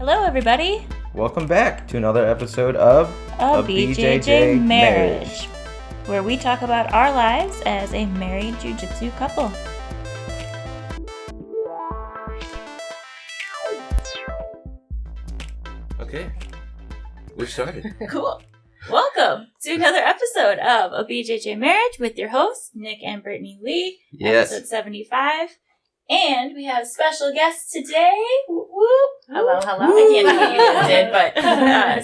Hello, everybody. Welcome back to another episode of A BJJ Marriage, where we talk about our lives as a married jiu-jitsu couple. Okay, we've started. Cool. Welcome to another episode of A BJJ Marriage with your hosts, Nick and Brittany Lee, Yes. episode 75. And we have special guests today. Whoop, whoop. Hello. I can't do what you guys did,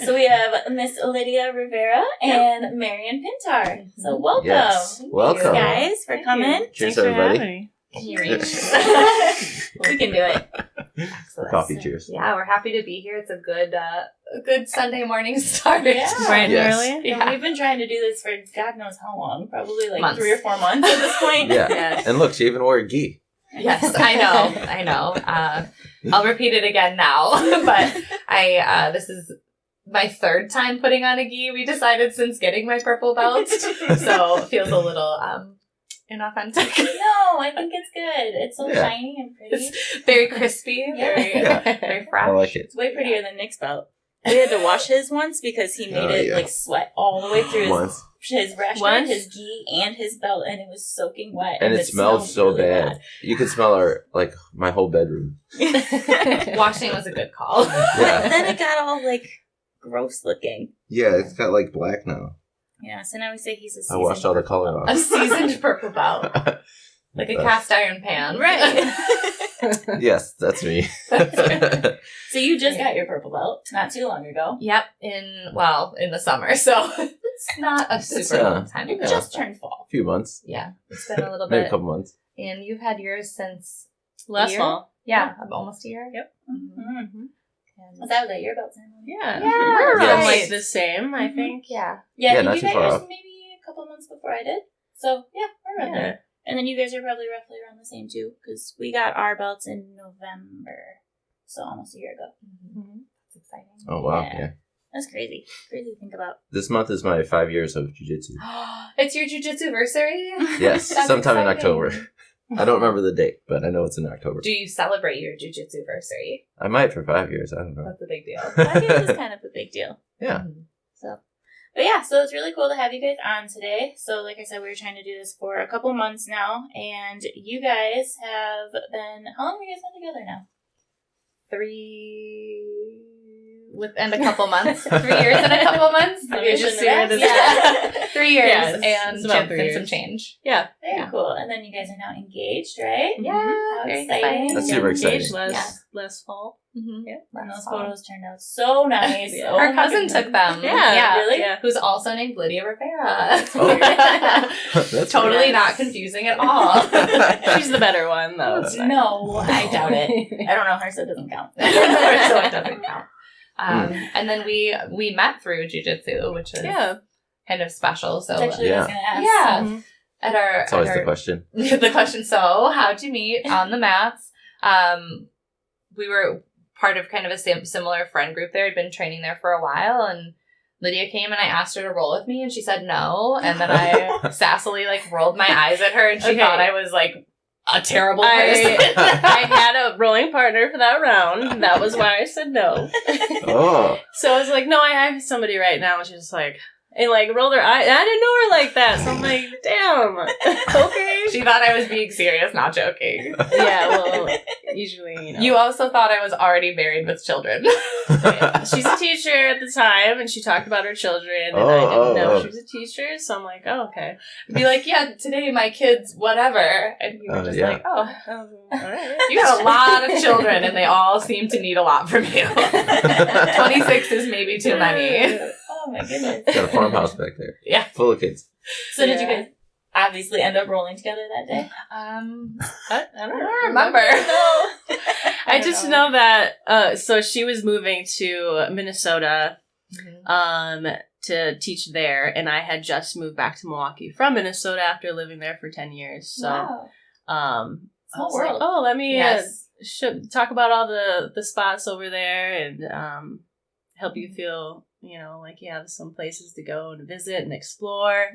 but so we have Miss Lydia Rivera and Marian Pintar. So welcome. Yes. Welcome. Thanks, guys, for coming. Cheers, Thanks for everybody. having me. Can you reach? We can do it. Coffee cheers. Yeah, we're happy to be here. It's a good Sunday morning start. Yeah. Bright and Yes. early. Yeah, we've been trying to do this for God knows how long. Probably like Months. 3 or 4 months at this point. Yeah. Yes. And look, she even wore a gi. Yes, I know. I'll repeat it again now, but this is my third time putting on a gi. We decided since getting my purple belt, so it feels a little inauthentic. No, I think it's good. It's so Yeah. shiny and pretty. It's very crispy, Yeah. very fresh. I like it. It's way prettier than Nick's belt. We had to wash his once because he made it yeah. like sweat all the way through Once. his rash guard, his gi, and his belt, and it was soaking wet. And it smelled so really bad. You could smell my whole bedroom. Washing was a good call. Yeah. But then it got all like gross looking. Yeah, it's got like black now. Yeah, so now we say he's a I seasoned washed all the color A off. seasoned purple belt, like a cast iron pan. Right. Yes, that's me. So you just got your purple belt not too long ago. Yep, in the summer, so it's not a super long time It ago. just turned fall. A few months. Yeah, it's been a little Maybe a bit. couple months. And you've had yours since Last year? fall. Yeah, almost a year. Yep. Mm-hmm. And Was that your belt ceremony? Yeah. Yeah, We're yes. around like the same, I Mhm. think. yeah. Yeah, Yeah, I not think too you got far yours off. maybe a couple months before I did. So, yeah, we're around Yeah. there. And then you guys are probably roughly around the same, too, because we got our belts in November. So, almost a year ago. Mm-hmm. That's exciting. Oh, wow. Yeah. Yeah. That's crazy. Crazy to think about. This month is my 5 years of jiu-jitsu. It's your jiu-jitsu anniversary? Yes, That's sometime in exciting. October. I don't remember the date, but I know it's in October. Do you celebrate your jiu-jitsu anniversary? I might for 5 years. I don't know. That's a big deal. 5 years is kind of a big deal. Yeah. So, but yeah, so it's really cool to have you guys on today. So, like I said, we were trying to do this for a couple months now, and you guys have been. How long have you guys been together now? 3 and a couple months. 3 years and a couple months. Maybe You're I just shouldn't have serious. asked. Yeah. 3 years Yeah, and it's about 3 some years. change. Yeah. Very Yeah. cool. And then you guys are now engaged, right? Yeah, How very exciting. exciting. That's super exciting. Engaged last fall. Mm-hmm. And those photos turned out so nice. Yeah. Oh Our my cousin goodness. took them. Yeah. Really? Yeah. Who's also named Lydia Rivera. Oh. That's Totally weird. not confusing at all. She's the better one, though. It's fine. No, I doubt it. I don't know her, so it doesn't count. So it doesn't count. And then we met through jiu-jitsu, which is Yeah. kind of special. So That's actually what I was going to ask. yeah, Mhm. at our It's always at the our, question. the question. So how'd you meet on the mats? We were part of kind of a similar friend group there. I'd been training there for a while, and Lydia came and I asked her to roll with me, and she said no. And then I sassily rolled my eyes at her, and she Okay. thought I was a terrible person. I had a rolling partner for that round. That was why I said no. Oh. So I was like, no, I have somebody right now. And she was like, and rolled her eye. I didn't know her like that. So I'm like, damn. Okay. She thought I was being serious, not joking. Yeah, well, usually, You also thought I was already married with children. She's a teacher at the time, and she talked about her children, and I didn't know she was a teacher, so I'm like, oh, okay. Be like, yeah, today my kids, whatever. And you were just yeah. like, oh, All right. you got a lot of children, and they all seem to need a lot from you. 26 is maybe too many. Oh my goodness. Got a farmhouse back there. Yeah. Full of kids. So did you Yeah. guys obviously end up rolling together that day? I don't remember. No. I don't just know. know that, so she was moving to Minnesota to teach there, and I had just moved back to Milwaukee from Minnesota after living there for 10 years. So, Wow. I Small was like, world. oh, let me Yes. talk about all the spots over there and help you feel, like you have some places to go and visit and explore,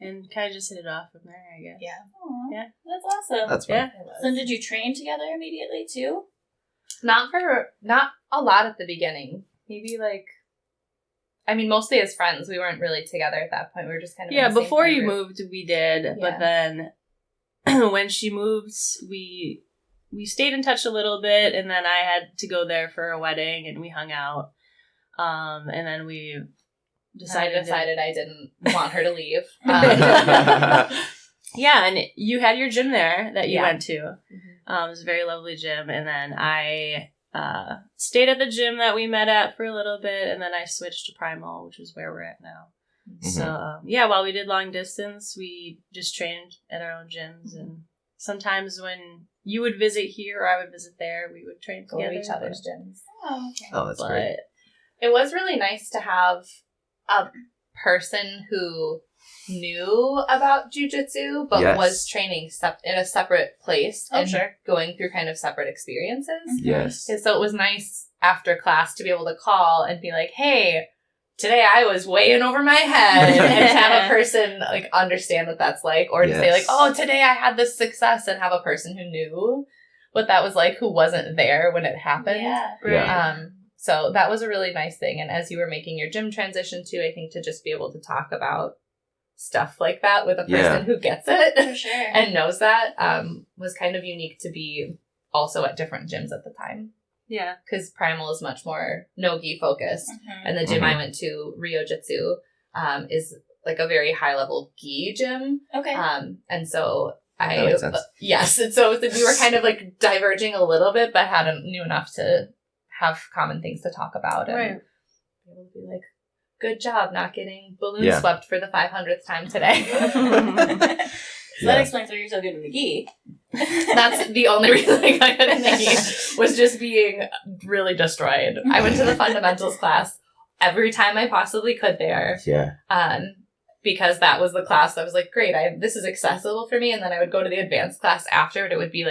and kind of just hit it off from there, I guess. Yeah. Aw, Yeah. That's awesome. That's fun. Yeah. So did you train together immediately too? Not a lot at the beginning. Maybe mostly as friends. We weren't really together at that point. We were just kind of in the same before friend you group. moved, we did, Yeah. but then when she moved, we stayed in touch a little bit, and then I had to go there for a wedding, and we hung out, and then we decided I didn't want her to leave. Yeah, and you had your gym there that you went to. Mm-hmm. It was a very lovely gym, and then I stayed at the gym that we met at for a little bit, and then I switched to Primal, which is where we're at now. Mm-hmm. So, while we did long distance, we just trained at our own gyms, and sometimes when you would visit here or I would visit there, we would train Go together. to each other's gyms. Oh, okay. Oh, that's great. It was really nice to have a person who knew about jiu-jitsu but Yes. was training in a separate place and sure. going through kind of separate experiences. Yes. And so it was nice after class to be able to call and be like, hey, today I was way in over my head, and to have a person understand what that's like, or to say Yes. oh, today I had this success, and have a person who knew what that was like, who wasn't there when it happened. Yeah. Yeah. So that was a really nice thing. And as you were making your gym transition too, I think to just be able to talk about stuff like that with a person who gets it For sure. and knows that was kind of unique to be also at different gyms at the time. Yeah. Because Primal is much more no-gi focused. Mhm. And the gym Mhm. I went to, Ryo Jitsu, is a very high-level gi gym. Okay. And so That makes sense. yes. And so we were kind of diverging a little bit, but knew enough to have common things to talk about. And Right. be able to be good job not getting balloon Yeah. swept for the 500th time today. So that explains why you're so good in the gi. That's the only reason I got good in the gi, was just being really destroyed. I went to the fundamentals class every time I possibly could there. Yeah. Because that was the class that was great, this is accessible for me. And then I would go to the advanced class after it. It would be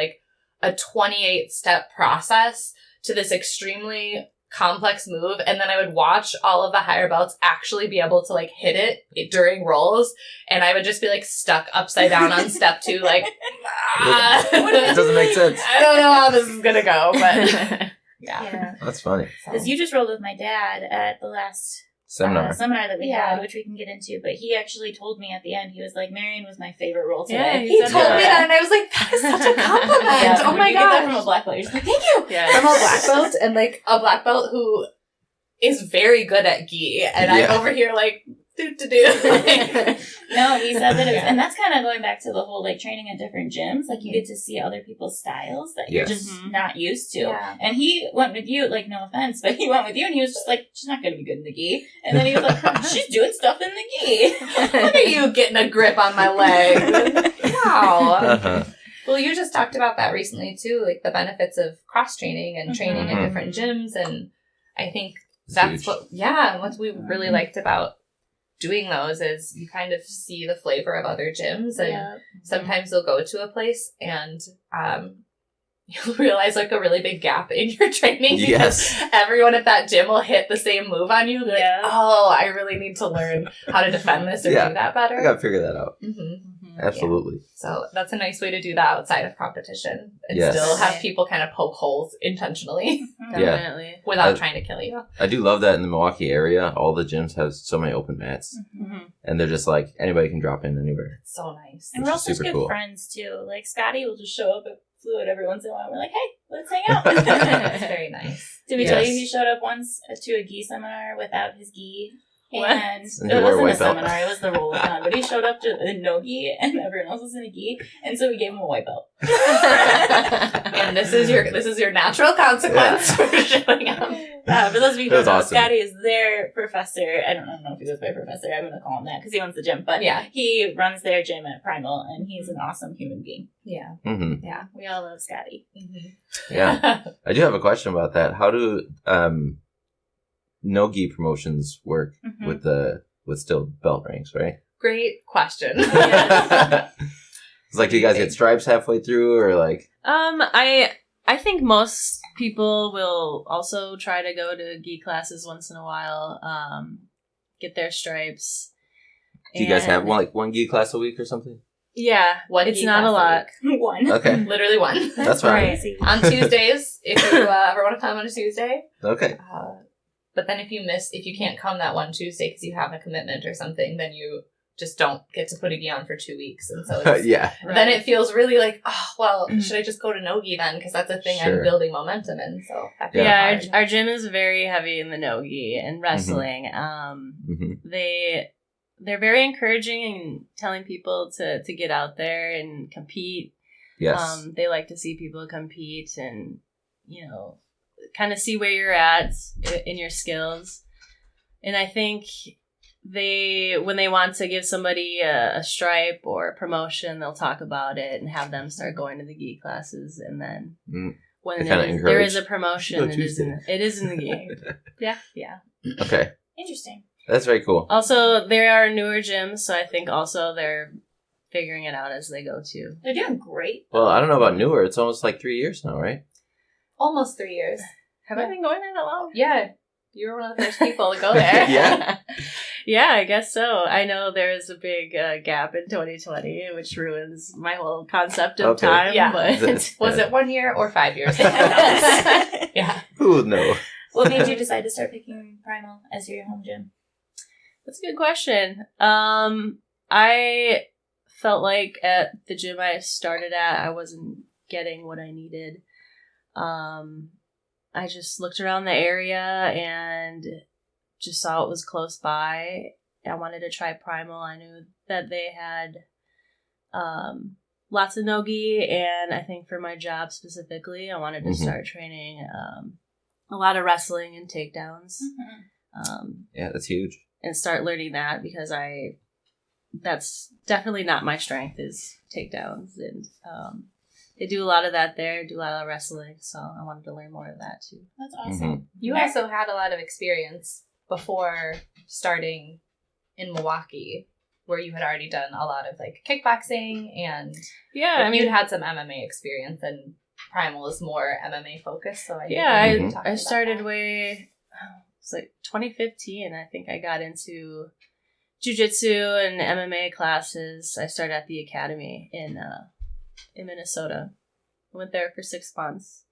a 28-step process to this extremely complex move, and then I would watch all of the higher belts actually be able to hit it during rolls, and I would just be stuck upside down on step 2 It doesn't make sense. I don't know how this is gonna go, but yeah. Yeah. That's funny. Because you just rolled with my dad at the last Seminar. seminar that we Yeah. had, which we can get into. But he actually told me at the end, he was like, Marian was my favorite role Yeah, today. He said told me that. that, and I was like, that is such a compliment. Yeah, Oh when my you get that from a gosh. black belt, you're just like, thank you. Yeah. From a black belt, and a black belt who is very good at gi, and Yeah. I'm over here do. No, he said that it was, Yeah. and that's kind of going back to the whole training at different gyms. You get to see other people's styles that you're Yes. just Mhm. not used to. Yeah. And he went with you, no offense, but he went with you, and he was just she's not going to be good in the gi. And then he was like, she's doing stuff in the gi. Look at you getting a grip on my leg. Wow. Uh-huh. Well, you just talked about that recently too, the benefits of cross training and training Mhm. at different gyms, and I think It's that's huge. what we really liked about doing those is you kind of see the flavor of other gyms, and Yeah. sometimes you'll go to a place and you'll realize a really big gap in your training because Yes. everyone at that gym will hit the same move on you. They're Yeah. oh, I really need to learn how to defend this or Yeah. do that better. I gotta figure that out. Mm-hmm. Absolutely. So that's a nice way to do that outside of competition and Yes. still have people kind of poke holes intentionally Definitely. without I- trying to kill you. I do love that in the Milwaukee area, all the gyms have so many open mats. Mhm. And they're just anybody can drop in anywhere. It's so nice. And Which we're is also just super good cool. friends, too. Scotty will just show up at Fluid every once in a while. We're like, hey, let's hang out. It's very nice. Did we tell you Yes. he showed up once to a gi seminar without his gi? What? And And he it wore a wasn't a white belt. seminar, it was the roll-a-thon, but he showed up to a no gi and everyone else was in a gi, and so we gave him a white belt. And this is your natural consequence for showing up. For those of you who That was don't know, awesome. Scotty is their professor. I don't know if he goes by professor. I'm going to call him that because he owns the gym, but Yeah. he runs their gym at Primal, and he's an awesome human being. Yeah. hmm Yeah, we all love Scotty. Yeah. I do have a question about that. How do no-gi promotions work Mhm. with still belt ranks, right? Great question. It's do you guys get stripes halfway through or I think most people will also try to go to gi classes once in a while, get their stripes. do you guys have And- one gi class a week or something? Yeah, One it's gi not a class lot. One. Okay. Literally one. That's fine. Crazy. On Tuesdays, if you ever want to come on a Tuesday. Okay. But then if you can't come that one Tuesday because you have a commitment or something, then you just don't get to put a gi on for 2 weeks. And so it's, Yeah. then it feels really like, oh, well, Mhm. should I just go to no-gi then? Because that's a thing Sure. I'm building momentum in. So that feels Yeah, hard. our gym is very heavy in the no-gi and wrestling. hmm They're very encouraging and telling people to get out there and compete. Yes. They like to see people compete and, kind of see where you're at in your skills. And I think when they want to give somebody a stripe or a promotion, they'll talk about it and have them start going to the gi classes. And then when They kinda there is encourage. a promotion, Go it is in the gi. Yeah. Okay. Interesting. That's very cool. Also, there are newer gyms, so I think also they're figuring it out as they go too. They're doing great. Well, I don't know about newer. It's almost like 3 years now, right? Almost 3 years. Have I been going there that long? Yeah. You were one of the first people to go there. Yeah. Yeah, I guess so. I know there is a big gap in 2020, which ruins my whole concept of Okay. time. Yeah. But Was it 1 year or 5 years? Yeah. Who would know? What made you decide to start picking Primal as your home gym? that's a good question. I felt like at the gym I started at, I wasn't getting what I needed. I just looked around the area and just saw it was close by. I wanted to try Primal. I knew that they had lots of no-gi, and I think for my job specifically, I wanted to start training a lot of wrestling and takedowns. Yeah, that's huge. And start learning that because that's definitely not my strength is takedowns, and they do a lot of that there, do a lot of wrestling, so I wanted to learn more of that too. That's awesome. Mhm. You also had a lot of experience before starting in Milwaukee, where you had already done a lot of like kickboxing and Yeah, you'd had some MMA experience, and Primal is more MMA focused. So I started it's like 2015. I think I got into jiu-jitsu and MMA classes. I started at the academy in Minnesota. I went there for 6 months.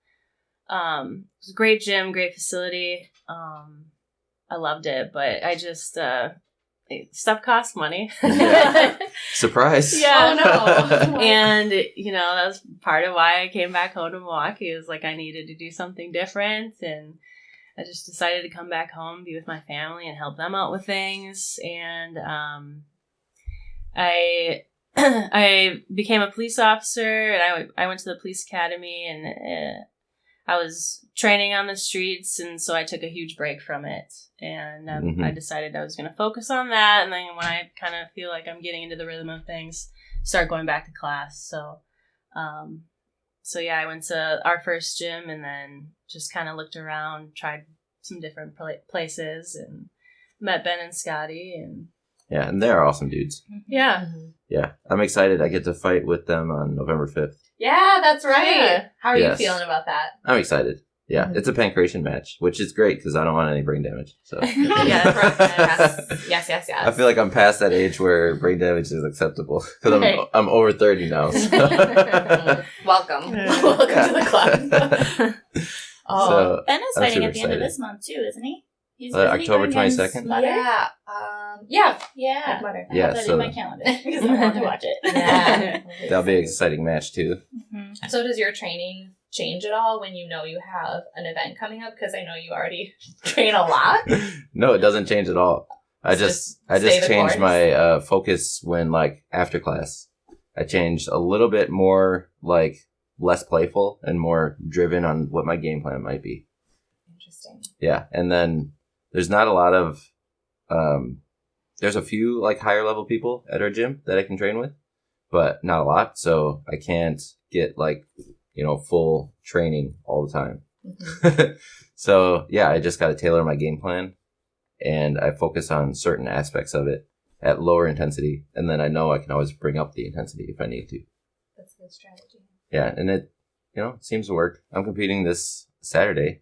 It was a great gym, great facility. I loved it, but I just stuff costs money. Yeah. Surprise. Yeah. Oh, no. And that was part of why I came back home to Milwaukee. It was like I needed to do something different, and I just decided to come back home, be with my family, and help them out with things. And I became a police officer, and I went to the police academy, and I was training on the streets, and so I took a huge break from it. And I decided I was going to focus on that, and then when I kind of feel like I'm getting into the rhythm of things, start going back to class. So yeah, I went to our first gym, and then just kind of looked around, tried some different places, and met Ben and Scotty, and Yeah, and they're awesome dudes. yeah. Yeah, I'm excited. I get to fight with them on November 5th. Yeah, that's right. Yeah. How are Yes. you feeling about that? I'm excited. Yeah, it's a pancreation match, which is great because I don't want any brain damage. So Yes. I feel like I'm past that age where brain damage is acceptable because Right. I'm over 30 now. So. Welcome. Yeah. Welcome to the club. Oh, So, Ben is I'm fighting super at the end of excited. this month too, isn't he? He's October going against 22nd? Butter? yeah. Yeah. Yeah. Butter. I Yeah, have that so- in my calendar because I want to watch it. Yeah. that'll be an exciting match too. Mhm. So does your training change at all when you know you have an event coming up? Because I know you already train a lot. No, it doesn't change at all. I It's just stay the changed course. my focus when after class. I changed a little bit more less playful and more driven on what my game plan might be. Interesting. Yeah, and then there's not a lot of there's a few higher level people at our gym that I can train with, but not a lot. So I can't get full training all the time. Mm-hmm. So yeah, I just got to tailor my game plan, and I focus on certain aspects of it at lower intensity, and then I know I can always bring up the intensity if I need to. That's a good strategy. Yeah, and it seems to work. I'm competing this Saturday.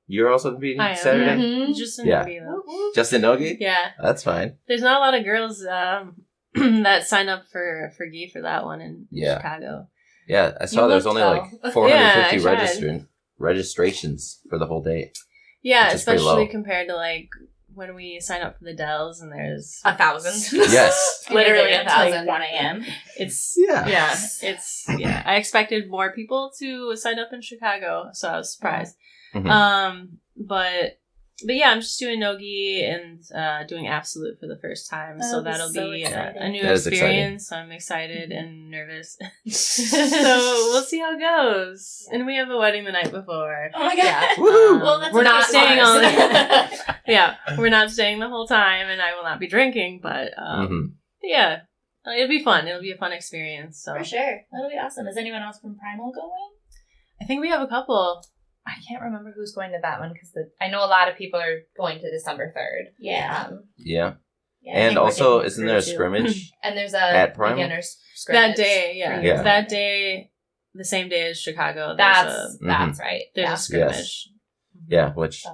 You're also competing I am. Saturday? Mhm. Just in Yeah. no-gi, though. Just in Nogi? Yeah. That's fine. There's not a lot of girls that signed up for gi for that one in Chicago. Yeah, I saw there's only like 450 registrations for the whole day. Yeah, especially compared to like when we sign up for the Dells and there's 1,000. Yes. Literally until 1,000. 1 a.m. I expected more people to sign up in Chicago, so I was surprised. Mm-hmm. But yeah, I'm just doing no-gi and doing absolute for the first time. So that'll be a new experience. So I'm excited and nervous. So we'll see how it goes. Yeah. And we have a wedding the night before. Oh my God. Yeah. Well, we're not staying all we're not staying the whole time, and I will not be drinking, but yeah, it'll be fun. It'll be a fun experience. So. For sure. That'll be awesome. Is anyone else from Primal going? I think we have a couple. I can't remember who's going to that one because I know a lot of people are going to December 3rd. Yeah. Yeah, and also, isn't there a scrimmage? And there's a at Primal? beginner's scrimmage. That day, yeah. That day, the same day as Chicago. That's right. There's a scrimmage. Yes. Yeah, which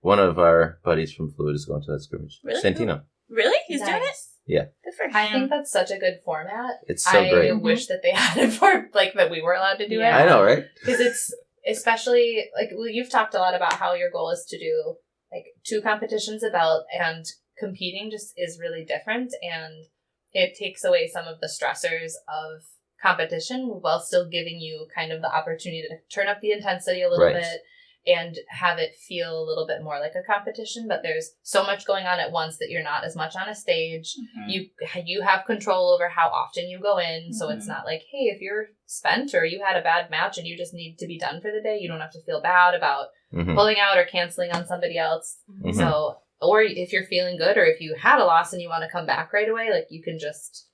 one of our buddies from Fluid is going to that scrimmage. Really? Santino. Really? He's doing it? Yeah. Good for him. I think that's such a good format. It's so great. I wish that they had it for, like, that we were allowed to do it. I know, right? Because it's, especially, like, you've talked a lot about how your goal is to do, like, 2 competitions a belt, and competing just is really different, and it takes away some of the stressors of competition while still giving you kind of the opportunity to turn up the intensity a little bit and have it feel a little bit more like a competition. But there's so much going on at once that you're not as much on a stage. You have control over how often you go in, so it's not like, hey, if you're spent or you had a bad match and you just need to be done for the day, you don't have to feel bad about pulling out or canceling on somebody else. So, or if you're feeling good, or if you had a loss and you want to come back right away, like, you can just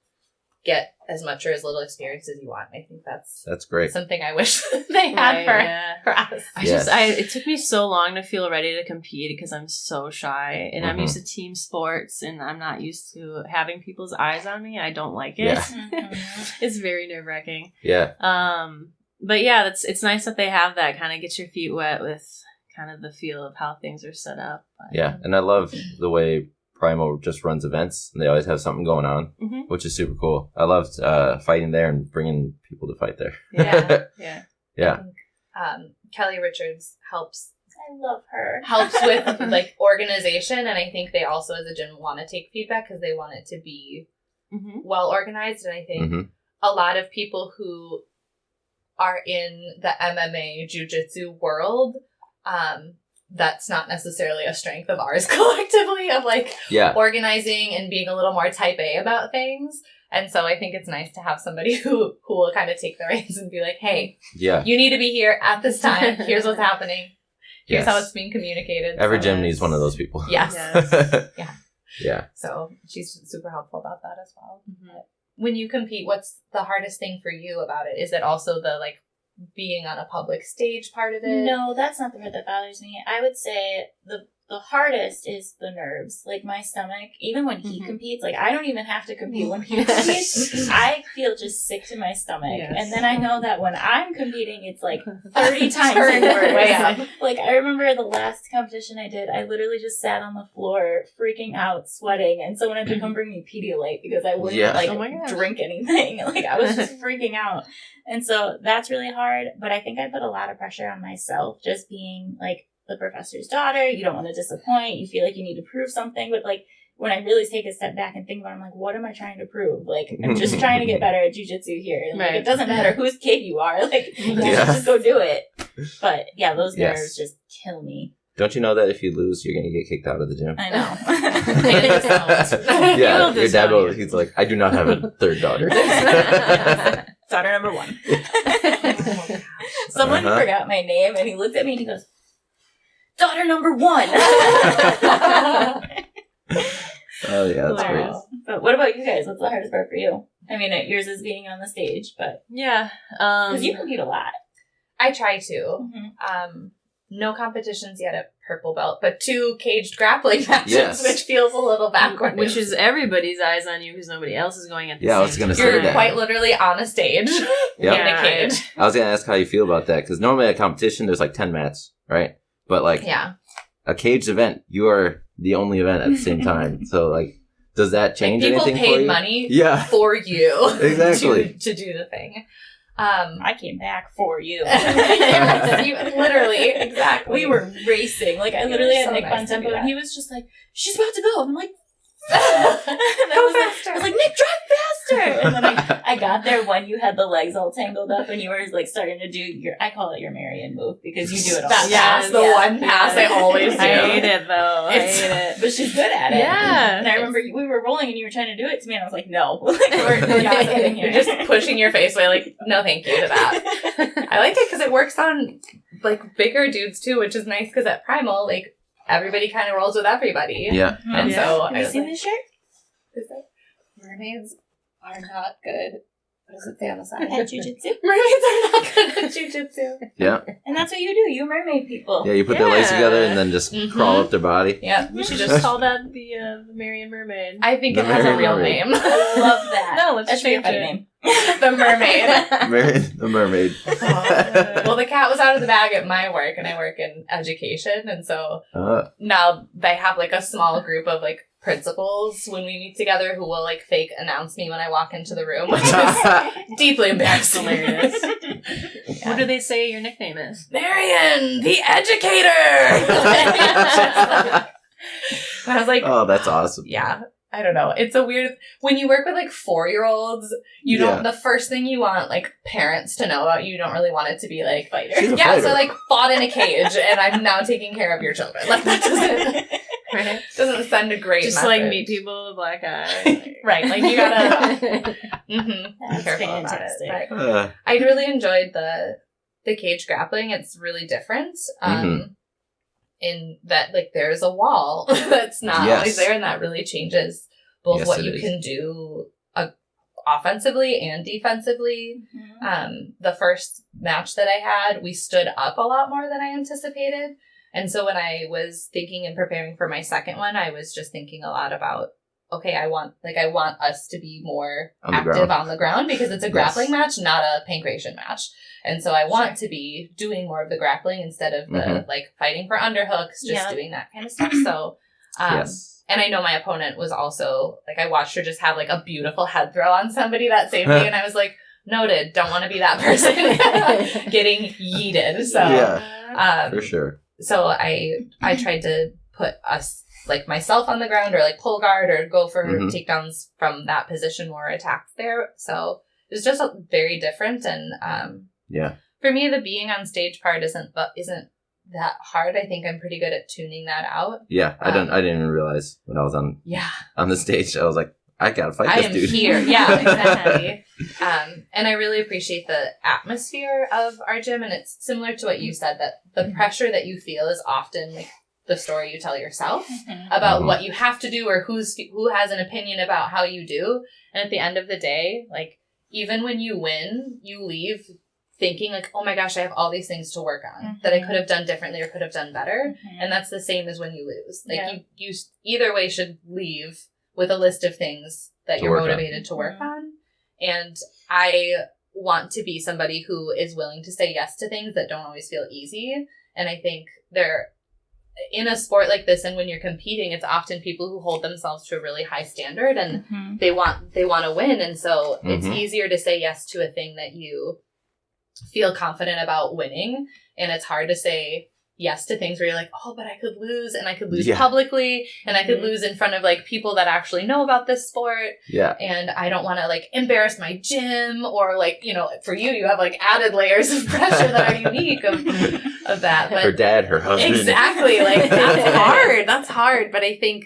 get as much or as little experience as you want. I think that's great. Something I wish they had for us. It took me so long to feel ready to compete because I'm so shy, and I'm used to team sports, and I'm not used to having people's eyes on me. I don't like it. It's very nerve-wracking. Yeah. But yeah, it's nice that they have that, kind of get your feet wet with kind of the feel of how things are set up. But, yeah, and I love the way Primal just runs events, and they always have something going on, which is super cool. I loved fighting there and bringing people to fight there. Yeah. Kelly Richards helps. I love her. Helps with like organization, and I think they also, as a gym, want to take feedback because they want it to be well organized. And I think a lot of people who are in the MMA jiu-jitsu world, that's not necessarily a strength of ours collectively, of like organizing and being a little more type A about things. And so I think it's nice to have somebody who will kind of take the reins and be like, hey, you need to be here at this time. Here's what's happening. Here's how it's being communicated. Every gym needs one of those people. Yes. Yeah. So she's super helpful about that as well. But when you compete, what's the hardest thing for you about it? Is it also the like being on a public stage part of it? No, that's not the part that bothers me. I would say the hardest is the nerves. Like, my stomach, even when he competes, like, I don't even have to compete. When he competes, I feel just sick to my stomach. And then I know that when I'm competing, it's like 30 times worse. Like, I remember the last competition I did, I literally just sat on the floor freaking out, sweating, and someone had to come bring me Pedialyte because I wouldn't drink anything. Like, I was just freaking out. And so that's really hard, but I think I put a lot of pressure on myself, just being like the professor's daughter. You don't want to disappoint. You feel like you need to prove something. But like, when I really take a step back and think about it, I'm like, what am I trying to prove? Like, I'm just trying to get better at jiu-jitsu here. And like, it doesn't matter whose kid you are. Like, you just go do it. But yeah, those nerves just kill me. Don't you know that if you lose, you're going to get kicked out of the gym? I know. Your dad will, he's like, I do not have a third daughter. Daughter number 1. Someone forgot my name, and he looked at me and he goes, daughter number 1. Oh, yeah, that's great. But what about you guys? What's the hardest part for you? I mean, yours is being on the stage, but... Yeah. Because you compete a lot. I try to. No competitions yet at purple belt, but 2 caged grappling matches, which feels a little backwards. Which is everybody's eyes on you because nobody else is going at the same I was going to say that. You're quite literally on a stage in a cage. I was going to ask how you feel about that, because normally at competition, there's like 10 mats, right? But like a caged event, you are the only event at the same time. So like, Does that change people anything for paid you? money Yeah. for you Exactly. to do the thing. I came back for you. Yes, literally, exactly. We were racing. Like, I You literally were had so Nick nice on to do tempo, that. and he was just like, she's about to go. And I'm like, Go I faster. was like, Nick, drive faster. And then I got there when you had the legs all tangled up and you were like starting to do I call it your Marian move because you do it all That the time. pass, the one pass I always do. I hate it though. I It's- hate it. But she's good at it. Yeah. And I remember we were rolling and you were trying to do it to me and I was like, no. Like, we're not getting here. You're just pushing your face away, like, no thank you to that. I like it because it works on, like, bigger dudes, too, which is nice because at Primal, like, everybody kind of rolls with everybody. Yeah. And so Have I you was seen like, this shirt? is that mermaids are not good. What does it say on the side? At jiu-jitsu. Mermaids are not good at jiu-jitsu. Yeah. And that's what you do. You mermaid people. Yeah, you put their legs Yeah. together and then just Mhm. crawl up their body. Yeah. We should just call that the Marian Mermaid. I think The it has a Marian real Mermaid. name. I love that. No, let's that should be a change funny it. name. The mermaid. Marian the mermaid. Well, the cat was out of the bag at my work, and I work in education, and so now they have like a small group of like principals when we meet together who will like fake announce me when I walk into the room, which is deeply embarrassing. Hilarious. Yeah. What do they say your nickname is? Marian, the educator. I was like, Oh, that's awesome. yeah. I don't know. It's a weird when you work with like 4-year-olds. You don't. The first thing you want like parents to know about you, don't really want it to be like Fighter. She's a yeah. fighter. So like fought in a cage, and I'm now taking care of your children. Like that doesn't send a great Just message. like meet people with a black eye. Right. Like you gotta be That's careful fantastic. about it. But I really enjoyed the cage grappling. It's really different. In that, like, there's a wall that's not always there, and that really changes both what you can do offensively and defensively. The first match that I had, we stood up a lot more than I anticipated. And so when I was thinking and preparing for my second one, I was just thinking a lot about, okay, I want us to be more active on the ground because it's a grappling match, not a pancration match. And so I want to be doing more of the grappling instead of the like fighting for underhooks, just doing that kind of stuff. So, and I know my opponent was also like, I watched her just have like a beautiful head throw on somebody that same day. And I was like, noted, don't want to be that person getting yeeted. So, for sure. So I tried to put us like myself on the ground or like pull guard or go for takedowns from that position or attack there. So it's just very different. And, for me, the being on stage part isn't that hard. I think I'm pretty good at tuning that out. Yeah, I didn't even realize when I was on the stage. I was like, I gotta fight this dude. I am here. Yeah, exactly. And I really appreciate the atmosphere of our gym, and it's similar to what you said, that the pressure that you feel is often like the story you tell yourself about what you have to do or who has an opinion about how you do. And at the end of the day, like even when you win, you leave thinking like, oh my gosh, I have all these things to work on that I could have done differently or could have done better. And that's the same as when you lose. Like you either way should leave with a list of things that you're motivated to work on. And I want to be somebody who is willing to say yes to things that don't always feel easy. And I think they're in a sport like this, and when you're competing, it's often people who hold themselves to a really high standard and they want to win. And so it's easier to say yes to a thing that you feel confident about winning. And it's hard to say yes to things where you're like, oh, but I could lose, and I could lose publicly, and I could lose in front of like people that actually know about this sport. Yeah. And I don't want to like embarrass my gym, or like, you know, for you have like added layers of pressure that are unique of that. But her dad, her husband. Exactly. Like that's hard. That's hard. But I think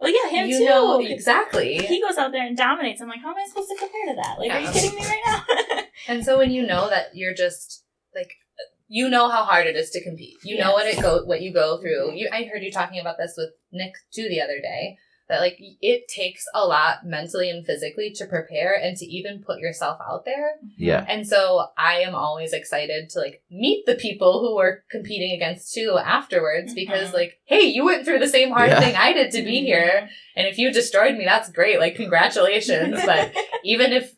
well, yeah, him too. Know, exactly. He goes out there and dominates. I'm like, how am I supposed to compare to that? Like, are you kidding me right now? And so when you know that you're just like, you know how hard it is to compete. You know what you go through. I heard you talking about this with Nick too the other day, that like it takes a lot mentally and physically to prepare and to even put yourself out there. Yeah. And so I am always excited to like meet the people who we're competing against too afterwards, because like, hey, you went through the same hard thing I did to be here. And if you destroyed me, that's great. Like, congratulations. But even if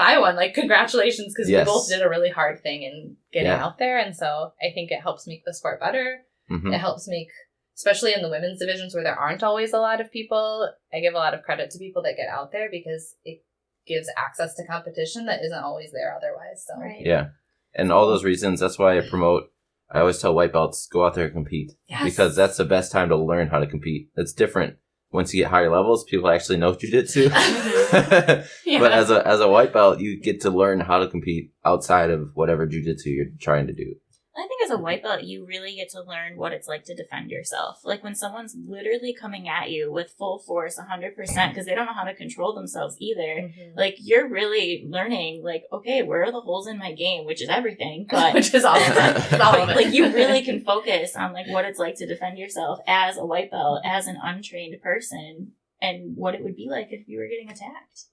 I won, like, congratulations, because we both did a really hard thing in getting out there. And so I think it helps make the sport better. It helps make especially in the women's divisions where there aren't always a lot of people, I give a lot of credit to people that get out there because it gives access to competition that isn't always there otherwise. So Right. Yeah. And all those reasons, that's why I always tell white belts, go out there and compete. Yes. Because that's the best time to learn how to compete. It's different. Once you get higher levels, people actually know jiu-jitsu. Yeah. But as a white belt, you get to learn how to compete outside of whatever jiu-jitsu you're trying to do. I think as a white belt, you really get to learn what it's like to defend yourself. Like when someone's literally coming at you with full force, 100%, because they don't know how to control themselves either. Like you're really learning, like, okay, where are the holes in my game, which is everything, but which is all of it. All of it. like you really can focus on like what it's like to defend yourself as a white belt, as an untrained person, and what it would be like if you were getting attacked.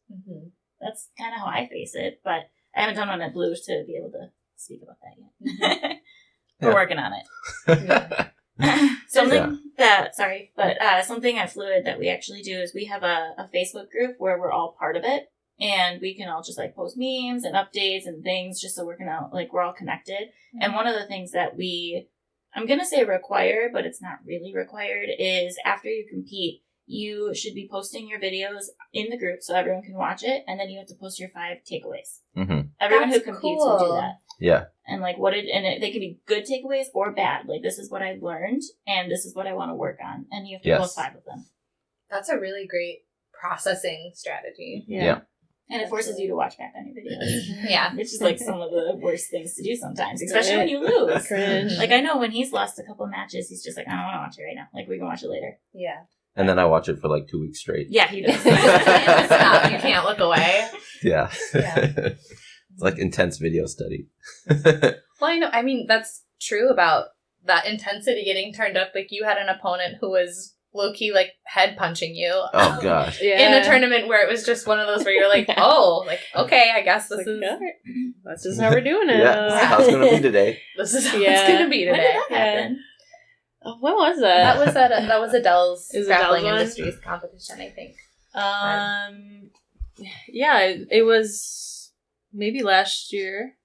That's kind of how I face it, but I haven't done one at Blue to be able to speak about that yet. We're working on it. Something at Fluid that we actually do is we have a Facebook group where we're all part of it, and we can all just like post memes and updates and things just so we're all connected. And one of the things that I'm gonna say require, but it's not really required, is after you compete, you should be posting your videos in the group so everyone can watch it, and then you have to post your 5 takeaways. Everyone who competes will do that. Yeah. And like they can be good takeaways or bad. Like this is what I learned, and this is what I want to work on, and you have to post 5 of them. That's a really great processing strategy. Yeah. And it forces you to watch back on your videos. Yeah. Which is like some of the worst things to do sometimes, especially when you lose. Cringe. Like I know when he's lost a couple matches, he's just like, I don't want to watch it right now. Like we can watch it later. Yeah. And then I watch it for like 2 weeks straight. Yeah, he does. Stop. You can't look away. Yeah. Yeah. It's like intense video study. Well, I mean, that's true about that intensity getting turned up. Like you had an opponent who was low-key like head punching you. Oh gosh. In a tournament where it was just one of those where you're like, oh, like, okay, I guess this is That's just how we're doing it. Yeah, this is how it's going to be today. This is how it's going to be When today. did that happen? When was that? That was Adele's Is Grappling Adele's one? Industries competition, I think. Yeah, it was maybe last year.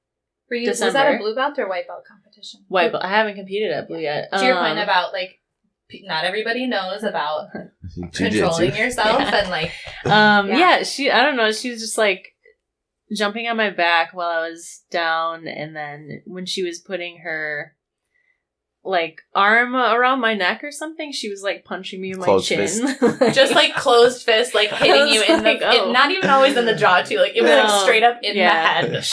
Was that a blue belt or white belt competition? White belt. I haven't competed at blue yet. To your point about like, not everybody knows about controlling yourself and like. Yeah, I don't know. She was just like jumping on my back while I was down, and then when she was putting her like arm around my neck or something, she was like punching me in my Closed chin. Fist. Just like closed fist, like hitting you in like, the not even always in the jaw too, like it was like straight up in the head.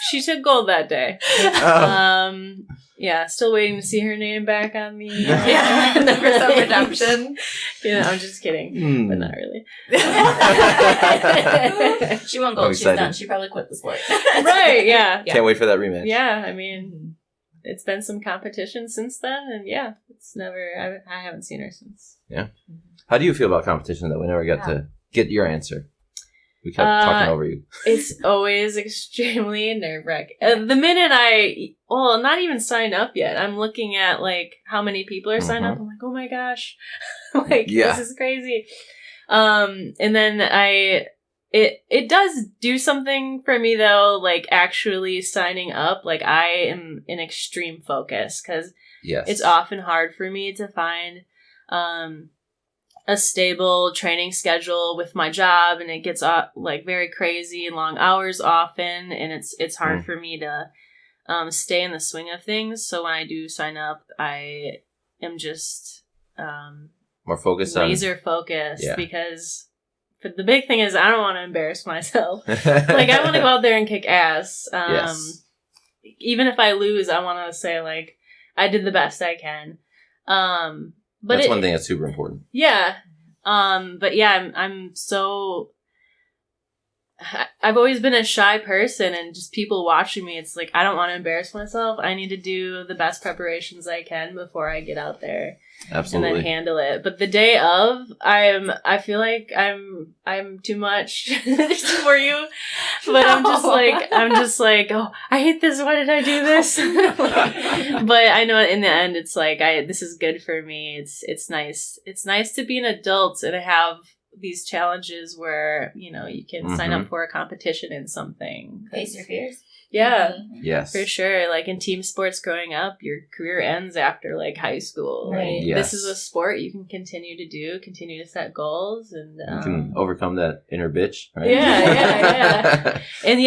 She took gold that day. Oh. Yeah, still waiting to see her name back on the Never some redemption. Yeah, I'm just kidding, but not really. She won't go. I'm She's excited. done. She probably quit the sport. Right? Yeah. Can't wait for that rematch. Yeah, I mean, it's been some competition since then, and yeah, it's never. I haven't seen her since. Yeah. How do you feel about competition that we never got to get your answer? We kept talking over you. It's always extremely nerve-wracking. The minute not even sign up yet. I'm looking at like how many people are signed up. I'm like, oh my gosh, this is crazy. And then it does do something for me though, like actually signing up. Like I am in extreme focus because it's often hard for me to find a stable training schedule with my job, and it gets like very crazy and long hours often, and it's hard for me to stay in the swing of things. So when I do sign up, I am just more focused laser focused because the big thing is I don't want to embarrass myself. Like I want to go out there and kick ass. Even if I lose, I want to say like I did the best I can. But that's one thing that's super important. Yeah. But yeah, I'm so... I've always been a shy person, and just people watching me, it's like, I don't want to embarrass myself. I need to do the best preparations I can before I get out there. Absolutely. And then handle it. But the day of, I feel like I'm too much for you. But I'm just like, oh, I hate this. Why did I do this? But I know in the end, it's like, this is good for me. It's nice. It's nice to be an adult and have these challenges where, you can sign up for a competition in something. Face your fears. Yeah. Yes. For sure. Like in team sports growing up, your career ends after like high school. Right. Like, Yes. This is a sport you can continue to do, continue to set goals, and You can overcome that inner bitch, right? Yeah. And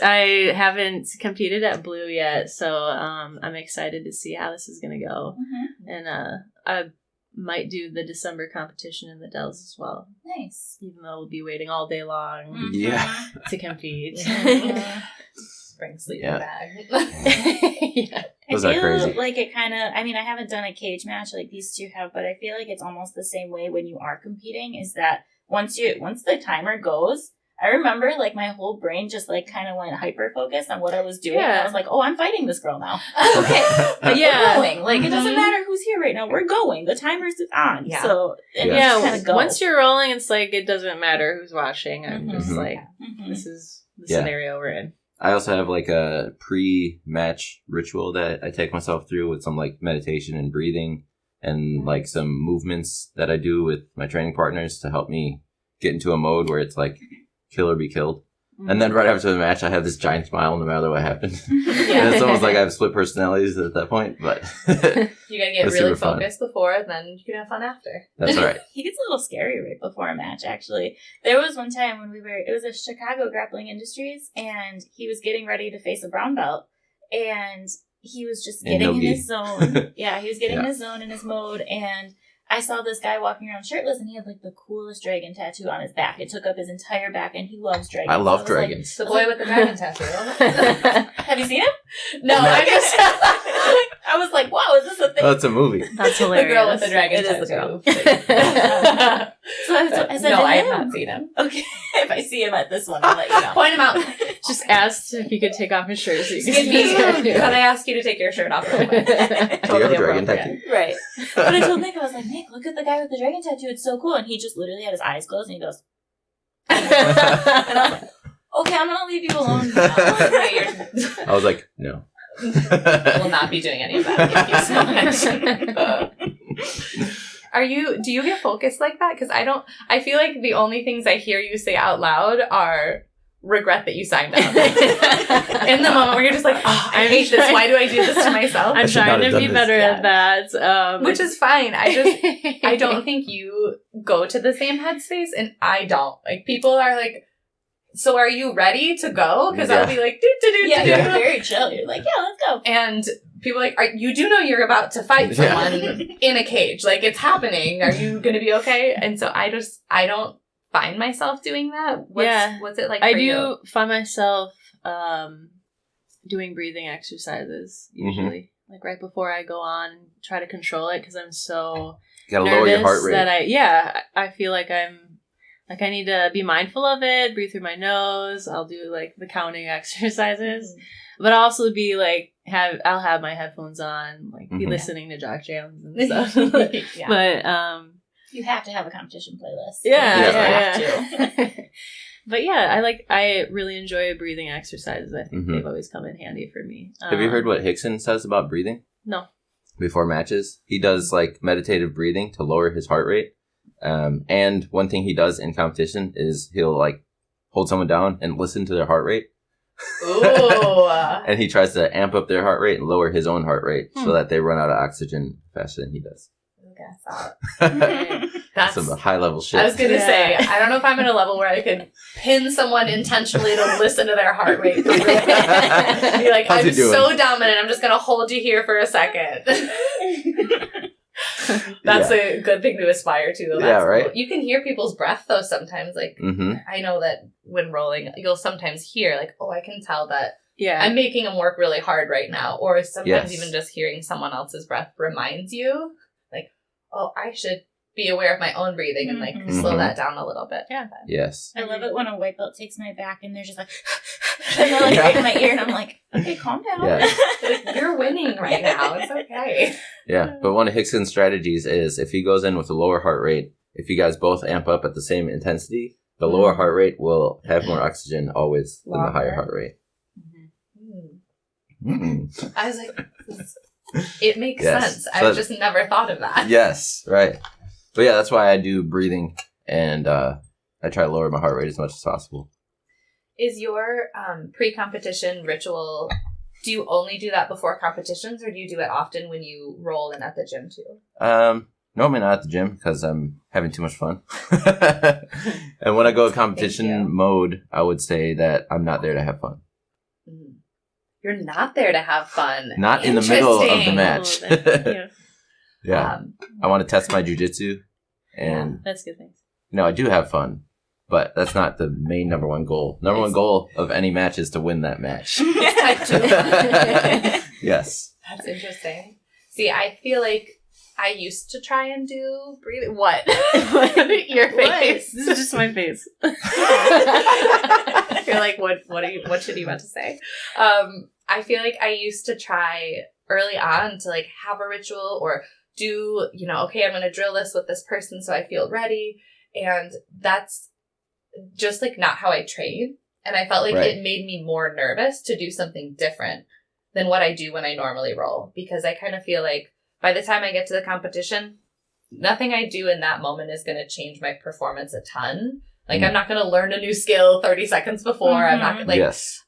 I haven't competed at Blue yet, so I'm excited to see how this is gonna go. Mm-hmm. And I might do the December competition in the Dells as well, Nice. even though we'll be waiting all day long Mm-hmm. Yeah. to compete. Bring sleeping Yeah. bag. Yeah. Those I are feel crazy. like it kind of, I mean, I haven't done a cage match like these two have, but I feel like it's almost the same way when you are competing, is that once the timer goes, I remember like my whole brain just like kind of went hyper focused on what I was doing. Yeah. And I was like, oh, I'm fighting this girl now. Okay. Like, Yeah. we're going. Like, it doesn't Mhm. matter who's here right now. We're going. The timer's on. Yeah. So, and Yeah. just kind of go. Once you're rolling, it's like it doesn't matter who's watching. I'm just Mhm. like, Mhm. this is the Yeah. scenario we're in. I also have like a pre-match ritual that I take myself through with some like meditation and breathing and like some movements that I do with my training partners to help me get into a mode where it's like kill or be killed. And then right after the match, I have this giant smile no matter what happens. And it's almost like I have split personalities at that point, but You gotta get That's really super fun. focused before, and then you can have fun after. that's all right. He gets a little scary right before a match, actually. There was one time when it was a Chicago Grappling Industries, and he was getting ready to face a brown belt, and he was just In getting in no-gi. his zone. Yeah, he was getting in Yeah. his zone, in his mode, and I saw this guy walking around shirtless, and he had like the coolest dragon tattoo on his back. It took up his entire back, and he loves dragons. I love was like, dragons. The boy with the dragon tattoo. have you seen him? No, I just I was like, wow, is this a thing? Oh, it's a movie. That's the hilarious. girl with the dragon It is the tattoo. So I said, No, to I have him, not seen him. okay, if I see him at this one, I'll let you know. Point him out. Just asked if he could take off his shirt so you could Excuse me, see his tattoo. could I ask you to take your shirt off real quick? Do you have a Totally dragon appropriate. tattoo? Right. But I told Nick, I was like, Nick, look at the guy with the dragon tattoo. It's so cool. And he just literally had his eyes closed, and he goes, and I was like, okay, I'm going to leave you alone now. I was like, no. Will not be doing any of that. Thank you so much. Do you get focused like that? Because I feel like the only things I hear you say out loud are regret that you signed up. In the moment where you're just like, oh, I hate this. Why do I do this to myself? I'm should trying not have to be done better this. at that. Which is fine. I don't think you go to the same headspace, and I don't. Like, people are like, so are you ready to go? Because I'll be like, Yeah, Yeah. you're very chill. You're like, yeah, let's go. and people are like, you do know you're about to fight someone in a cage. Like, it's happening. Are you going to be okay? And so I don't find myself doing that. What's it like I for do you? find myself doing breathing exercises usually, like right before I go on, and try to control it because I'm so Gotta nervous lower your heart rate. that I feel like I need to be mindful of it, breathe through my nose. I'll do like the counting exercises, but I'll also be like I'll have my headphones on, like be Mhm. listening to jock jams and stuff. Yeah. But You have to have a competition playlist. Yeah, You have to. But yeah, I really enjoy breathing exercises. I think Mhm. they've always come in handy for me. Have you heard what Hickson says about breathing? No. Before matches, he does like meditative breathing to lower his heart rate. And one thing he does in competition is he'll like hold someone down and listen to their heart rate. Ooh. And he tries to amp up their heart rate and lower his own heart rate so that they run out of oxygen faster than he does. That's Some high level shit. I was gonna say, I don't know if I'm at a level where I could pin someone intentionally to listen to their heart rate for real. Be like, How's I'm he doing? so dominant, I'm just gonna hold you here for a second. That's a good thing to aspire to, though. That's Yeah, right? cool. You can hear people's breath, though, sometimes. Like, Mm-hmm. I know that when rolling, you'll sometimes hear, like, oh, I can tell that Yeah. I'm making them work really hard right now. Or sometimes Yes. even just hearing someone else's breath reminds you, like, oh, I should be aware of my own breathing and, like, Mhm. slow that down a little bit. Yeah. Yes. I love it when a white belt takes my back and they're just like, and they're like right in my ear, and I'm like, okay, calm down. Yeah. Like, you're winning right now. It's okay. Yeah. But one of Hickson's strategies is if he goes in with a lower heart rate, if you guys both amp up at the same intensity, the lower heart rate will have more oxygen always than the higher Longer. heart rate. Mm. Mm. I was like, it makes Yes. sense. So I've just never thought of that. Yes, right. But yeah, that's why I do breathing and I try to lower my heart rate as much as possible. Is your pre-competition ritual, do you only do that before competitions, or do you do it often when you roll in at the gym too? Normally not at the gym because I'm having too much fun. And when I go to competition mode, I would say that I'm not there to have fun. You're not there to have fun. Not in the middle of the match. Yeah. I want to test my jiu-jitsu. And that's good things. I do have fun, but that's not the main number one goal. Number one goal of any match is to win that match. Yes. That's interesting. See, I feel like I used to try and do breathing. What? Your face. This is just my face. You're like, what should you want to say? I feel like I used to try early on to like have a ritual or do, okay, I'm going to drill this with this person so I feel ready. And that's just like not how I train. And I felt like it made me more nervous to do something different than what I do when I normally roll, because I kind of feel like by the time I get to the competition, nothing I do in that moment is going to change my performance a ton. Like, I'm not going to learn a new skill 30 seconds before. I'm not like,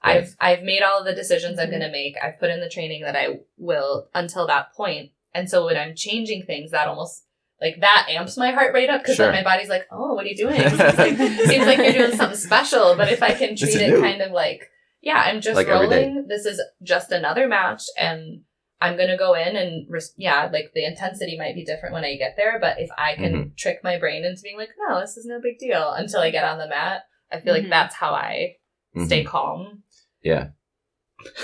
I've made all of the decisions I'm going to make. I've put in the training that I will until that point. And so when I'm changing things, that almost like that amps my heart rate up because then my body's like, oh, what are you doing? Seems like you're doing something special. But if I can treat it kind of like, I'm just like rolling. This is just another match, and I'm going to go in and, like the intensity might be different when I get there. But if I can trick my brain into being like, no, this is no big deal until I get on the mat, I feel like that's how I stay calm. Yeah.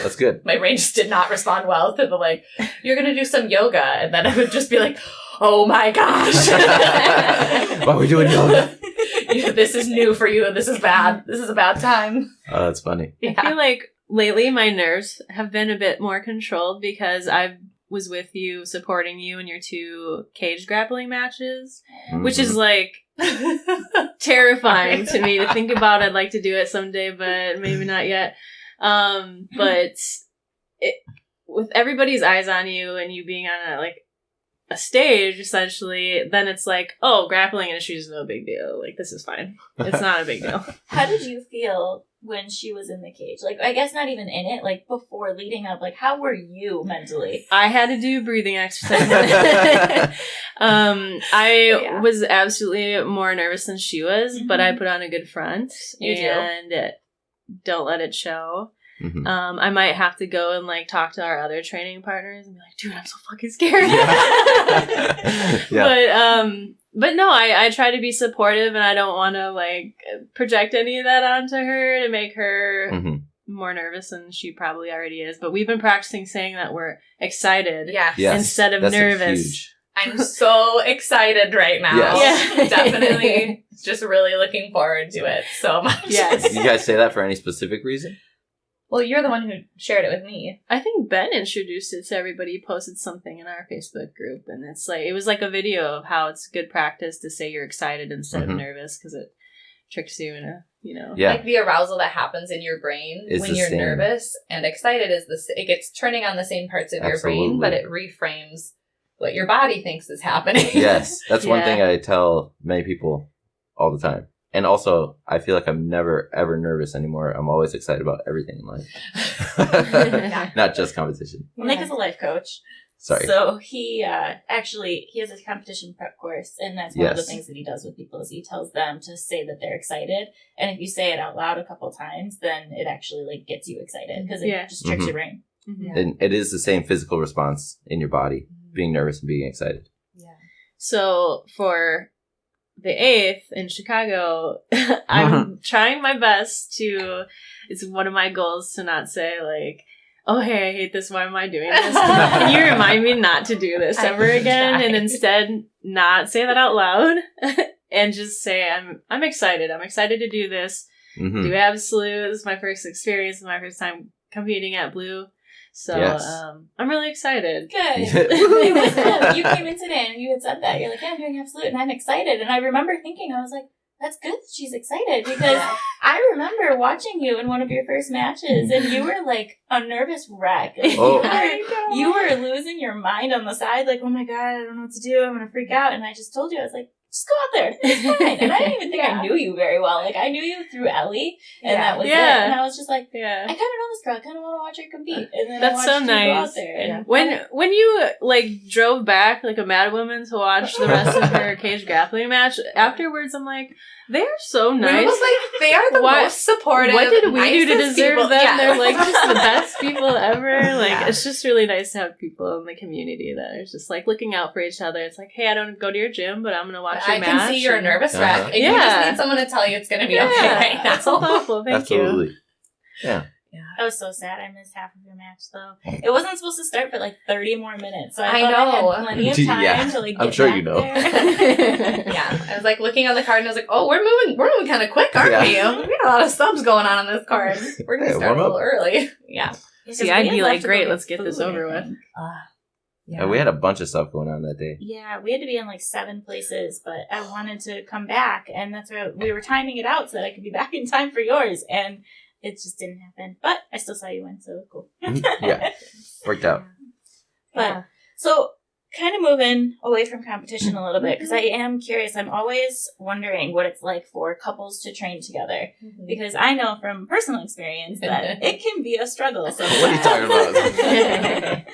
That's good. My brain just did not respond well to the like, you're going to do some yoga. And then I would just be like, oh my gosh. Why are we doing yoga? This is new for you. This is bad. This is a bad time. Oh, that's funny. Yeah. I feel like lately my nerves have been a bit more controlled because I was with you, supporting you in your 2 cage grappling matches, which is like terrifying to me to think about. I'd like to do it someday, but maybe not yet. But with everybody's eyes on you and you being on a stage, essentially, then it's like, oh, grappling industries is no big deal. Like, this is fine. It's not a big deal. How did you feel when she was in the cage? Like, I guess not even in it, like before, leading up, like how were you mentally? I had to do breathing exercises. I was absolutely more nervous than she was, but I put on a good front. And don't let it show. I might have to go and talk to our other training partners and be like, dude, I'm so fucking scared. But no, I try to be supportive, and I don't want to project any of that onto her to make her more nervous than she probably already is. But we've been practicing saying that we're excited instead of nervous. I'm so excited right now. Yes. Yeah. Definitely just really looking forward to it so much. Yes. Did you guys say that for any specific reason? Well, you're the one who shared it with me. I think Ben introduced it to everybody. He posted something in our Facebook group, and it was like a video of how it's good practice to say you're excited instead of nervous, because it tricks you in a, like the arousal that happens in your brain when you're nervous and excited it gets turning on the same parts of your brain, but it reframes what your body thinks is happening. Yes, that's one thing I tell many people all the time. And also, I feel like I'm never, ever nervous anymore. I'm always excited about everything in life. Not just competition. Well, Nick is a life coach. Sorry. So he he has a competition prep course, and that's one of the things that he does with people is he tells them to say that they're excited. And if you say it out loud a couple times, then it actually gets you excited because it just tricks your brain. And it is the same physical response in your body, being nervous and being excited. Yeah. So for the 8th in Chicago, I'm trying my best to, it's one of my goals to not say oh, hey, I hate this. Why am I doing this? Can you remind me not to do this ever again? And instead not say that out loud and just say, I'm excited. I'm excited to do this. Do absolute. This is my first experience. This is my first time competing at Blue. So I'm really excited. Good. You came in today and you had said that. You're like, I'm doing absolute and I'm excited. And I remember thinking, I was like, that's good that she's excited, because I remember watching you in one of your first matches and you were like a nervous wreck. You were losing your mind on the side, like, oh my God, I don't know what to do. I'm going to freak out. And I just told you, I was like, just go out there. It's fine. And I didn't even think I knew you very well. Like, I knew you through Ellie, and that was it. And I was just like, I kind of know this girl. I kind of want to watch her compete. And then that's so nice. Go out there. When you like drove back like a mad woman to watch the rest of her cage grappling match, afterwards I'm like, they're so nice. It was like, they are the most supportive. What did we do to deserve people. them? Yeah. They're like just the best people ever. Like it's just really nice to have people in the community that are just like looking out for each other. It's like, hey, I don't go to your gym, but I'm gonna watch your match. I can see you're a nervous wreck, and you just need someone to tell you it's gonna be okay right now. That's so thoughtful. Thank you. Yeah. I was so sad. I missed half of your match, though. It wasn't supposed to start for like 30 more minutes, so I thought I had plenty of time to like get I'm sure back you know. I was like looking on the card, and I was like, "Oh, we're moving kind of quick, aren't we? We got a lot of subs going on this card. We're gonna start a little early." Yeah. See, I'd be like, "Great, let's get this over with." Yeah, we had a bunch of stuff going on that day. Yeah, we had to be in like 7 places, but I wanted to come back, and that's why we were timing it out so that I could be back in time for yours, and it just didn't happen. But I still saw you win, so cool. Yeah, worked out. But so kind of moving away from competition a little bit, because I am curious. I'm always wondering what it's like for couples to train together, because I know from personal experience that it can be a struggle sometimes. What are you talking about?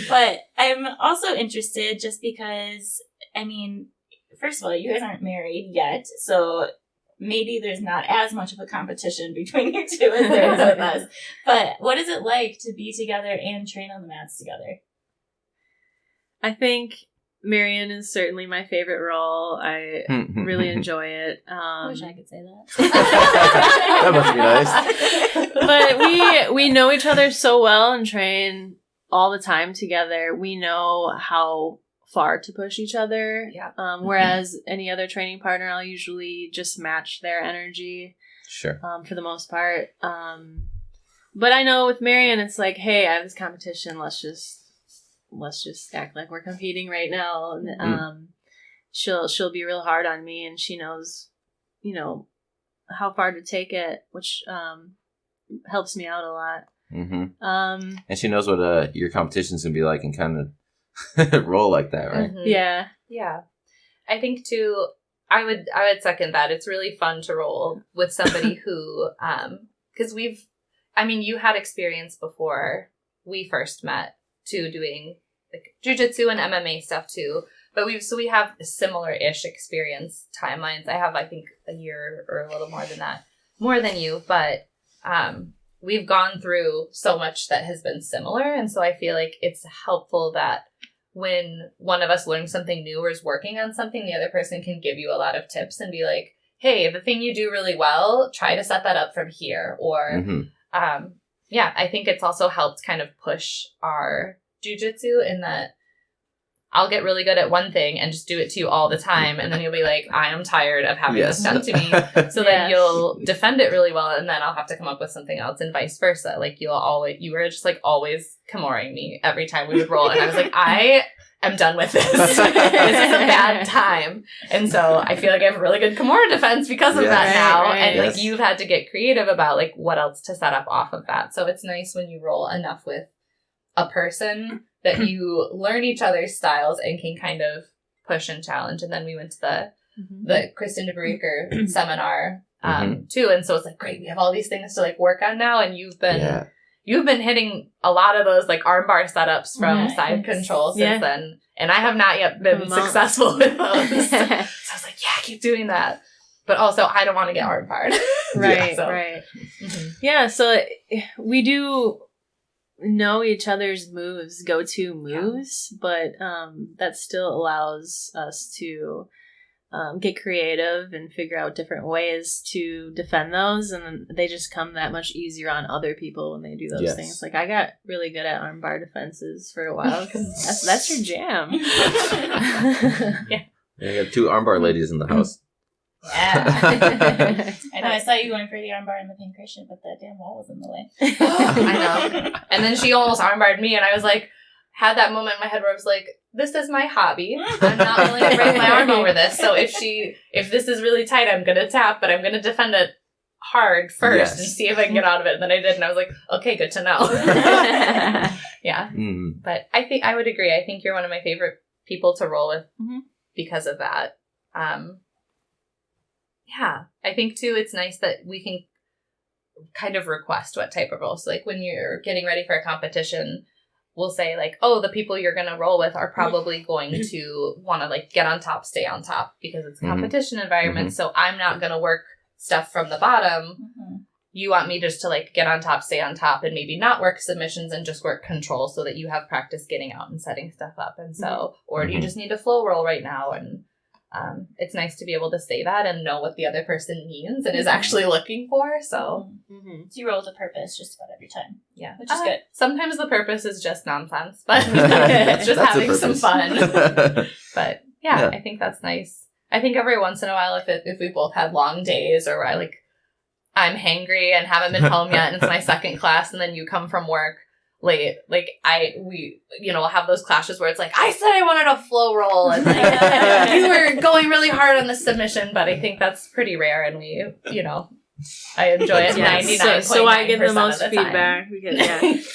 But I'm also interested just because, I mean, first of all, you guys aren't married yet, so maybe there's not as much of a competition between you two as there is with us. But what is it like to be together and train on the mats together? I think Marian is certainly my favorite role. I really enjoy it. I wish I could say that. That must be nice. But we know each other so well and train all the time together. We know how far to push each other. Yeah. Whereas any other training partner, I'll usually just match their energy. Sure. For the most part. But I know with Marian, it's like, hey, I have this competition. Let's just act like we're competing right now. And, she'll be real hard on me, and she knows, how far to take it, which helps me out a lot. And she knows what your competition's gonna be like, and kind of roll like that, right? Yeah. I think too, I would second that. It's really fun to roll with somebody who, because you had experience before we first met too, doing like jiu-jitsu and MMA stuff too. But we have similar-ish experience timelines. I have, I think, a year or a little more than that, more than you, but we've gone through so much that has been similar, and so I feel like it's helpful that when one of us learns something new or is working on something, the other person can give you a lot of tips and be like, hey, the thing you do really well, try to set that up from here. Or, I think it's also helped kind of push our jiu-jitsu in that I'll get really good at one thing and just do it to you all the time. And then you'll be like, I am tired of having this done to me. So then you'll defend it really well. And then I'll have to come up with something else, and vice versa. Like you were just like always Kimoring me every time we would roll. And I was like, I am done with this. This is a bad time. And so I feel like I have a really good Kimura defense because of that now. Right. And like you've had to get creative about like what else to set up off of that. So it's nice when you roll enough with a person that you learn each other's styles and can kind of push and challenge. And then we went to the Kristen DeBreaker seminar too. And so it's like, great, we have all these things to like work on now. And you've been hitting a lot of those like armbar setups from side control since then. And I have not yet been successful with those. So I was like, keep doing that. But also I don't want to get armbarred. Right. Yeah. So we do know each other's go-to moves, but that still allows us to get creative and figure out different ways to defend those, and they just come that much easier on other people when they do those things. Like I got really good at armbar defenses for a while because that's your jam. You got 2 armbar ladies in the house. Yeah. I know, I saw you going for the armbar in the pincushion, but that damn wall was in the way. I know. And then she almost armbarred me, and I was like, had that moment in my head where I was like, this is my hobby. I'm not willing to break my arm over this. So if this is really tight, I'm going to tap, but I'm going to defend it hard first and see if I can get out of it. And then I did, and I was like, okay, good to know. But I think I would agree. I think you're one of my favorite people to roll with because of that. Yeah, I think too, it's nice that we can kind of request what type of roles. So, like when you're getting ready for a competition, we'll say like, oh, the people you're going to roll with are probably going to want to like get on top, stay on top because it's a competition environment. So I'm not going to work stuff from the bottom. You want me just to like get on top, stay on top, and maybe not work submissions and just work control so that you have practice getting out and setting stuff up. And so, or do you just need a flow roll right now? And it's nice to be able to say that and know what the other person means and is actually looking for. So, So you roll with a purpose just about every time. Yeah. Which is good. Sometimes the purpose is just nonsense, but it's just having some fun. But yeah, I think that's nice. I think every once in a while, if we both had long days or I'm hangry and haven't been home yet and it's my second class and then you come from work late, like we we'll have those clashes where it's like, I said I wanted a flow roll and like, you were going really hard on the submission, but I think that's pretty rare and we, I enjoy it 99.9% so I get the most of the feedback time. because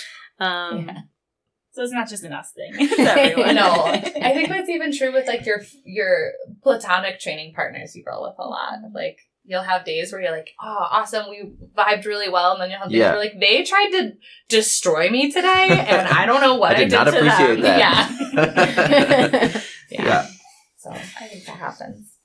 So it's not just an us thing. It's everyone. No, I think that's even true with like your platonic training partners you roll with a lot. Like you'll have days where you're like, oh, awesome, we vibed really well, and then you'll have days where like they tried to destroy me today, and I don't know what I did not to appreciate them. that. Yeah. So I think that happens.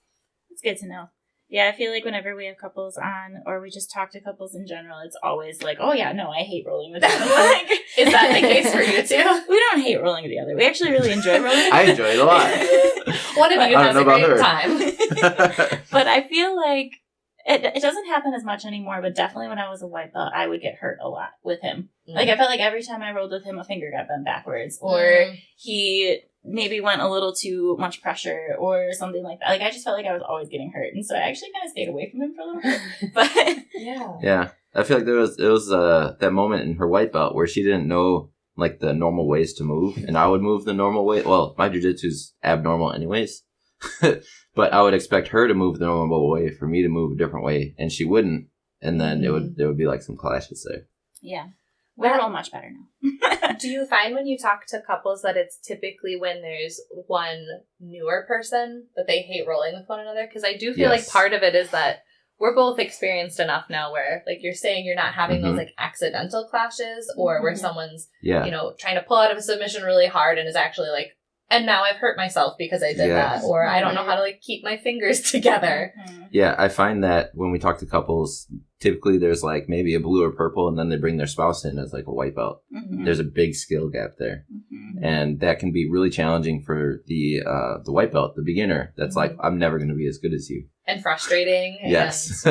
It's good to know. Yeah, I feel like whenever we have couples on, or we just talk to couples in general, it's always like, oh yeah, no, I hate rolling with them. Like, is that the case for you too? We don't hate rolling together. We actually really enjoy rolling. I enjoy it a lot. One of you has a great time. But I feel like it doesn't happen as much anymore, but definitely when I was a white belt, I would get hurt a lot with him. Like, I felt like every time I rolled with him, a finger got bent backwards, or he maybe went a little too much pressure or something like that. Like, I just felt like I was always getting hurt, and so I actually kind of stayed away from him for a little bit. But yeah, I feel like it was that moment in her white belt where she didn't know like the normal ways to move, and I would move the normal way. Well, my jiu-jitsu's abnormal anyways. But I would expect her to move the normal way for me to move a different way, and she wouldn't. And then there would be like some clashes there. Yeah. We roll much better now. Do you find when you talk to couples that it's typically when there's one newer person that they hate rolling with one another? Because I do feel like part of it is that we're both experienced enough now where, like you're saying, you're not having those like accidental clashes or where someone's, trying to pull out of a submission really hard and is actually like, and now I've hurt myself because I did that, or I don't know how to like keep my fingers together. Yeah, I find that when we talk to couples, typically there's like maybe a blue or purple, and then they bring their spouse in as like a white belt. There's a big skill gap there, and that can be really challenging for the white belt, the beginner. That's like, I'm never going to be as good as you. And frustrating. Yes.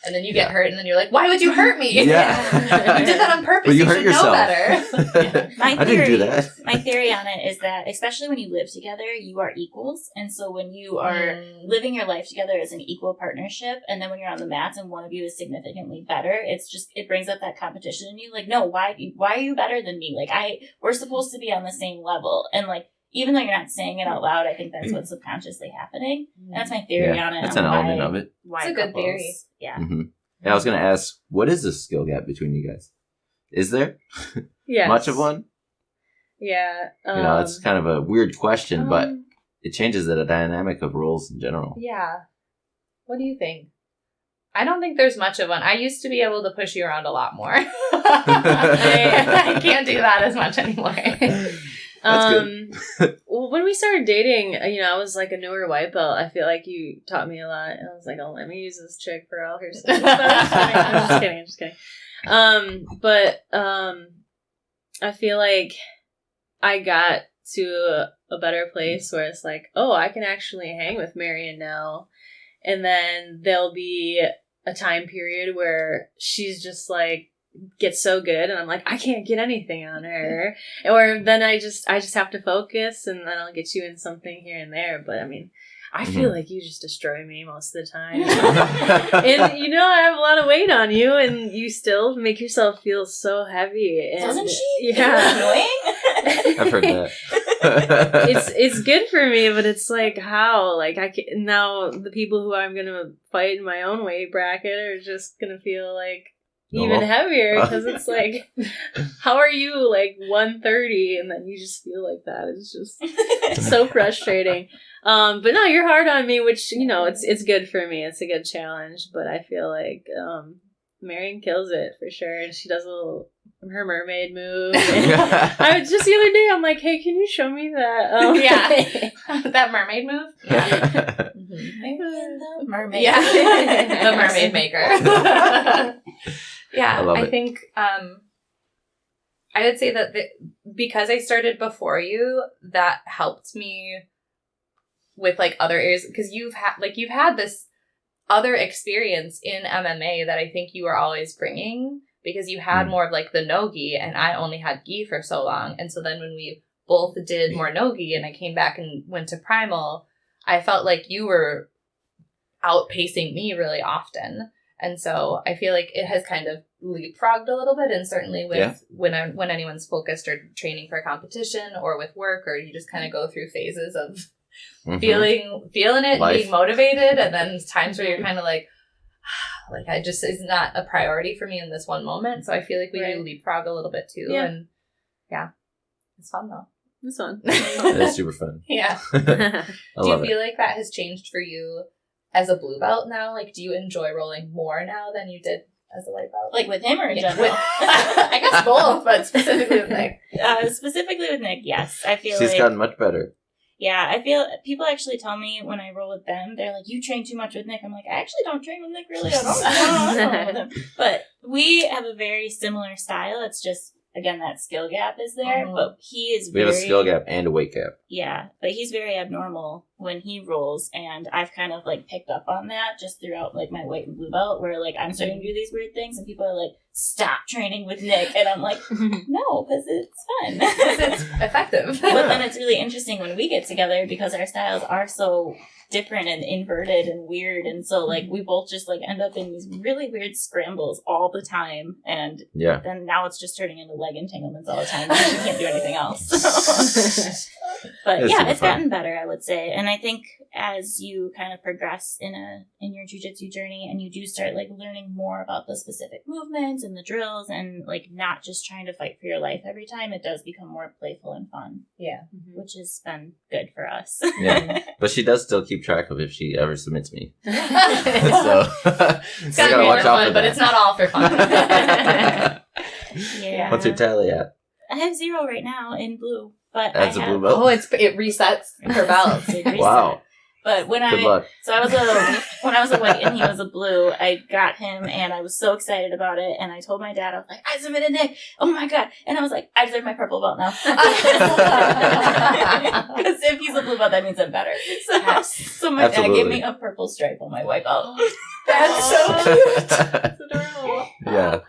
And then you get hurt, and then you're like, why would you hurt me? You did that on purpose. But you hurt should yourself. Know better. I didn't do that. My theory on it is that, especially when you live together, you are equals. And so when you are living your life together as an equal partnership, and then when you're on the mats and one of you is significantly better, it brings up that competition in you. Like, no, why are you better than me? Like, we're supposed to be on the same level. And like, even though you're not saying it out loud, I think that's what's subconsciously happening. That's my theory on it. That's an element of it. It's a good theory. Yeah. Yeah, I was going to ask, what is the skill gap between you guys? Is there? Yes. Much of one? Yeah. It's kind of a weird question, but it changes the dynamic of roles in general. Yeah. What do you think? I don't think there's much of one. I used to be able to push you around a lot more. I can't do that as much anymore. Well, when we started dating, I was like a newer white belt. I feel like you taught me a lot. I was like, oh, let me use this chick for all her stuff. I'm just kidding. But I feel like I got to a better place where it's like, oh, I can actually hang with Marian now. And then there'll be a time period where she's just like, gets so good and I'm like, I can't get anything on her. Or then I just have to focus and then I'll get you in something here and there. But I mean, I feel like you just destroy me most of the time. And I have a lot of weight on you and you still make yourself feel so heavy. And doesn't she? Yeah. Annoying? I've heard that. It's good for me, but it's like how? Like I can, now the people who I'm gonna fight in my own weight bracket are just gonna feel like even heavier because it's like, how are you like 130 and then you just feel like that? It's just so frustrating. But no, you're hard on me, which, you know, it's good for me. It's a good challenge. But I feel like Marian kills it for sure. And she does her mermaid move. I was just the other day, I'm like, hey, can you show me that? That mermaid move? Yeah. The mermaid. Yeah. The mermaid maker. Yeah. I think I would say that because I started before you, that helped me with like other areas, because you've had this other experience in MMA that I think you were always bringing, because you had more of like the no-gi and I only had gi for so long. And so then when we both did more no-gi and I came back and went to Primal, I felt like you were outpacing me really often. And so I feel like it has kind of leapfrogged a little bit. And certainly with when anyone's focused or training for a competition or with work, or you just kind of go through phases of feeling it, life, being motivated, and then times where you're kind of like I just, is not a priority for me in this one moment. So I feel like we do leapfrog a little bit too. Yeah. And it's fun though. It's fun. It's super fun. Yeah. Do you feel like that has changed for you as a blue belt now? Like, do you enjoy rolling more now than you did as a white belt? Like with him or in general? I guess both, but specifically with Nick. Specifically with Nick, yes. I feel she's gotten much better. Yeah, I feel people actually tell me when I roll with them, they're like, you train too much with Nick. I'm like, I actually don't train with Nick really at all. I don't roll with him. But we have a very similar style. It's just, again, that skill gap is there. But he is We have a skill gap and a weight gap. Yeah, but he's very abnormal when he rolls. And I've kind of like picked up on that just throughout like my white and blue belt, where like I'm starting to do these weird things and people are like, stop training with Nick. And I'm like, no, because it's fun. It's effective. But then it's really interesting when we get together because our styles are so different and inverted and weird. And so like we both just like end up in these really weird scrambles all the time. And then now it's just turning into leg entanglements all the time because we can't do anything else. But it's gotten better, I would say. And I think as you kind of progress in your jiu-jitsu journey and you do start like learning more about the specific movements and the drills and like not just trying to fight for your life every time, it does become more playful and fun. Yeah. Which has been good for us. Yeah. But she does still keep track of if she ever submits me. So it's gotta watch out for that. But it's not all for fun. Yeah. What's your tally at? I have 0 right now in blue. But that's a blue belt? Oh, it resets her belt. Wow. But when Good luck. So I was when I was a white and he was a blue, I got him and I was so excited about it. And I told my dad, I was like, I submitted Nick. Oh my God. And I was like, I deserve my purple belt now. Because if he's a blue belt, that means I'm better. So my dad gave me a purple stripe on my white belt. That's so cute. That's adorable. Yeah.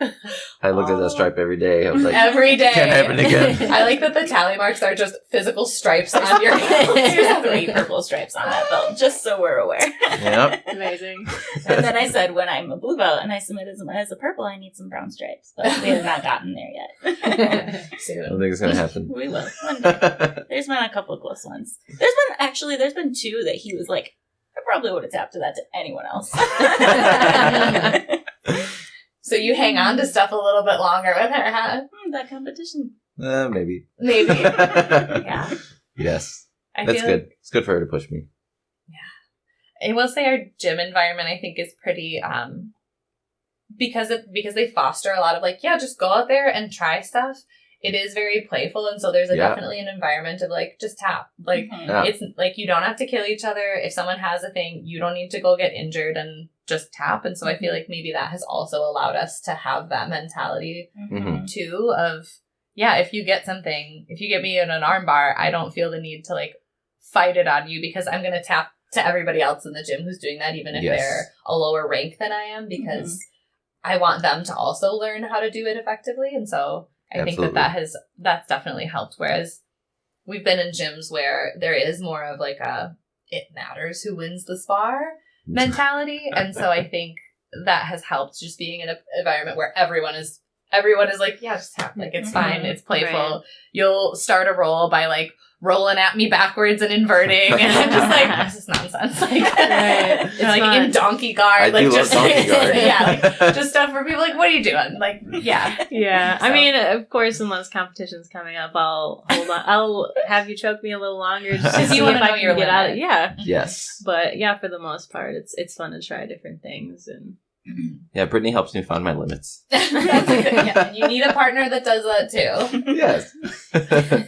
I look at that stripe every day. I was like, every day. Can't happen again. I like that the tally marks are just physical stripes on your belt. There's 3 purple stripes on that belt, just so we're aware. Yep. Amazing. And then I said, when I'm a blue belt and I submit as a purple, I need some brown stripes. But we have not gotten there yet. Soon. I don't think it's going to happen. We will. One day. There's been a couple of close ones. There's been 2 that he was like, I probably would have tapped to that to anyone else. So you hang on to stuff a little bit longer with her, huh? That competition. Maybe. Yeah. Yes. That's good. It's good for her to push me. Yeah. I will say our gym environment, I think, is pretty, because they foster a lot of like, just go out there and try stuff. It is very playful, and so there's definitely an environment of like, just tap. Like, it's like you don't have to kill each other. If someone has a thing, you don't need to go get injured and just tap. And so I feel like maybe that has also allowed us to have that mentality too of, if you get me in an arm bar, I don't feel the need to like fight it on you because I'm going to tap to everybody else in the gym who's doing that, even if they're a lower rank than I am, because I want them to also learn how to do it effectively. And so I think that's definitely helped. Whereas we've been in gyms where there is more of like it matters who wins the spar mentality. And so I think that has helped, just being in an environment where everyone is like, just tap. Like, it's fine. It's playful. Right. You'll start a roll by like rolling at me backwards and inverting, and I'm just like, this is nonsense. Like, It's like fun. in donkey guard, I like do just love donkey guard. yeah, like, just stuff where people are like, what are you doing? Like, yeah. Yeah, So. I mean, of course, unless competition's coming up, I'll hold on. I'll have you choke me a little longer just to Because see you if wanna I know can your get out. limit. Yeah, Yes. but yeah, for the most part, it's fun to try different things and. Yeah, Brittany helps me find my limits. Yeah, you need a partner that does that too. Yes.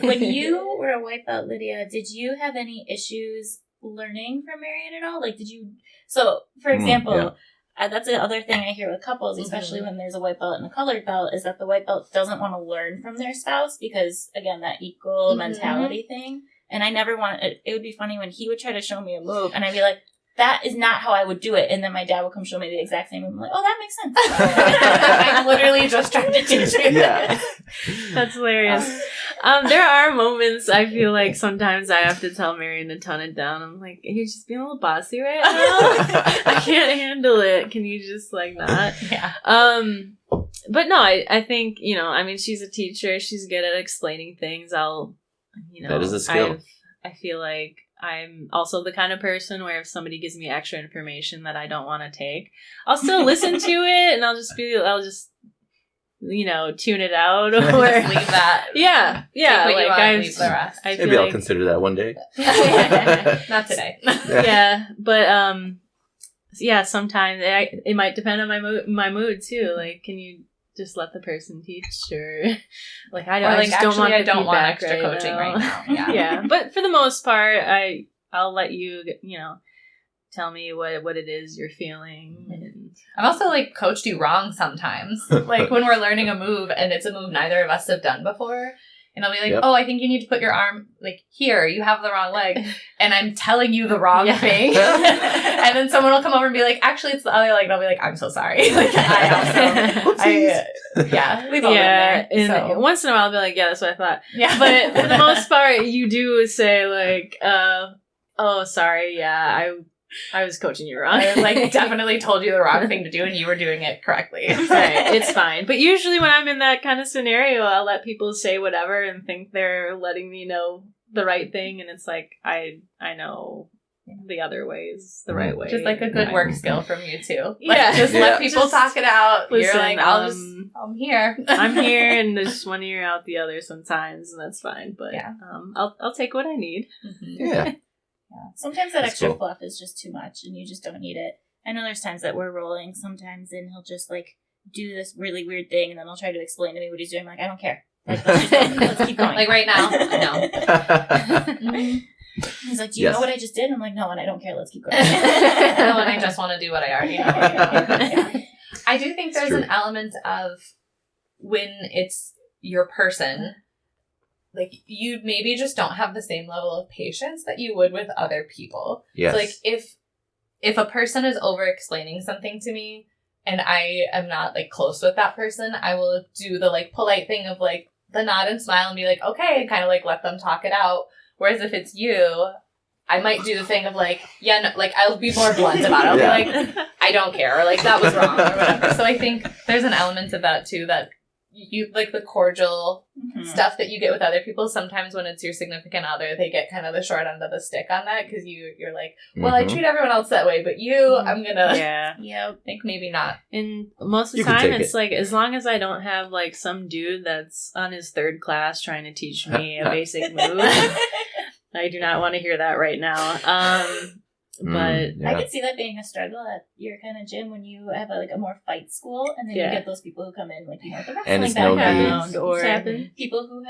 When you were a white belt, Lydia, did you have any issues learning from Marian at all? Like, did you? So, for example, that's the other thing I hear with couples, especially when there's a white belt and a colored belt, is that the white belt doesn't want to learn from their spouse because, again, that equal mentality thing. And I never want it would be funny when he would try to show me a move, and I'd be like, that is not how I would do it. And then my dad would come show me the exact same move. I'm like, oh, that makes sense. I'm literally just trying to teach you. Yeah. That's hilarious. There are moments I feel like sometimes I have to tell Marian to tone it down. I'm like, you're just being a little bossy right now. I can't handle it. Can you just like not? Yeah. But no, I think, I mean, she's a teacher. She's good at explaining things. That is a skill. I feel like I'm also the kind of person where if somebody gives me extra information that I don't want to take, I'll still listen to it and I'll just tune it out or Just leave that. Yeah. Take what you Like want, leave the rest. I feel Maybe I'll like, consider that one day. Not today. yeah, but yeah, sometimes it might depend on my mood too. Like, can you just let the person teach, or like I just don't want the I don't want feedback extra coaching right now. Yeah. Yeah, but for the most part, I'll let you tell me what it is you're feeling. And I've also like coached you wrong sometimes. Like when we're learning a move and it's a move neither of us have done before. And I'll be like, oh, I think you need to put your arm like here. You have the wrong leg. And I'm telling you the wrong thing. And then someone will come over and be like, actually, it's the other leg. And I'll be like, I'm so sorry. Like, we've all been there. And So. once in a while I'll be like, yeah, that's what I thought. Yeah. But for the most part, you do say like, oh, sorry, yeah, I was coaching you wrong. I like definitely told you the wrong thing to do and you were doing it correctly. Right, it's fine. But usually when I'm in that kind of scenario, I'll let people say whatever and think they're letting me know the right thing, and it's like I know the other way is the right way. Just like a good work skill from you too. Yeah. Just let people talk it out. Listen, You're like, I'm here. I'm here, and there's one ear out the other sometimes, and that's fine. But yeah. I'll take what I need. Yeah. Yeah. Sometimes that That's extra cool. fluff is just too much and you just don't need it. I know there's times that we're rolling sometimes and he'll just like do this really weird thing and then he'll try to explain to me what he's doing. I'm like, I don't care. Like, let's keep going. Like right now, no. He's like, do you know what I just did? I'm like, no, and I don't care. Let's keep going. No, and I just want to do what I already know. Yeah. I do think there's true. an element of when it's your person, like you maybe just don't have the same level of patience that you would with other people. Yes. So like if a person is over explaining something to me and I am not like close with that person, I will do the like polite thing of like the nod and smile and be like, okay, and kind of like let them talk it out. Whereas if it's you, I might do the thing of like, yeah, no, like I'll be more blunt about it. I'll be like, I don't care, or like that was wrong, or whatever. So I think there's an element of that too, that you like the cordial stuff that you get with other people. Sometimes when it's your significant other, they get kind of the short end of the stick on that because you're like, well, I treat everyone else that way, but you, I'm gonna, think maybe not. And most of the time, it's like as long as I don't have like some dude that's on his third class trying to teach me a basic move. I do not want to hear that right now. But I could see that being a struggle at your kind of gym when you have a more fight school, and then you get those people who come in like the wrestling background, or people who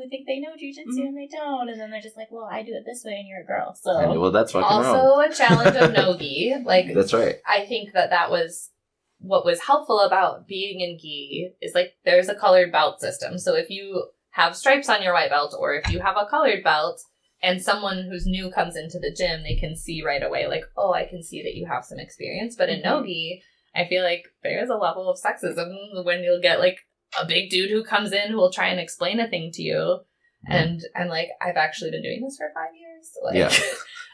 think they know jiu-jitsu and they don't, and then they're just like, well, I do it this way, and you're a girl, so well, that's fucking also wrong. A challenge of no-gi. Like that's right. I think that was what was helpful about being in gi is like there's a colored belt system. So if you have stripes on your white belt, or if you have a colored belt, and someone who's new comes into the gym, they can see right away, like, oh, I can see that you have some experience. But in no-gi, I feel like there's a level of sexism when you'll get, like, a big dude who comes in who will try and explain a thing to you. And I'm like, I've actually been doing this for 5 years. Like,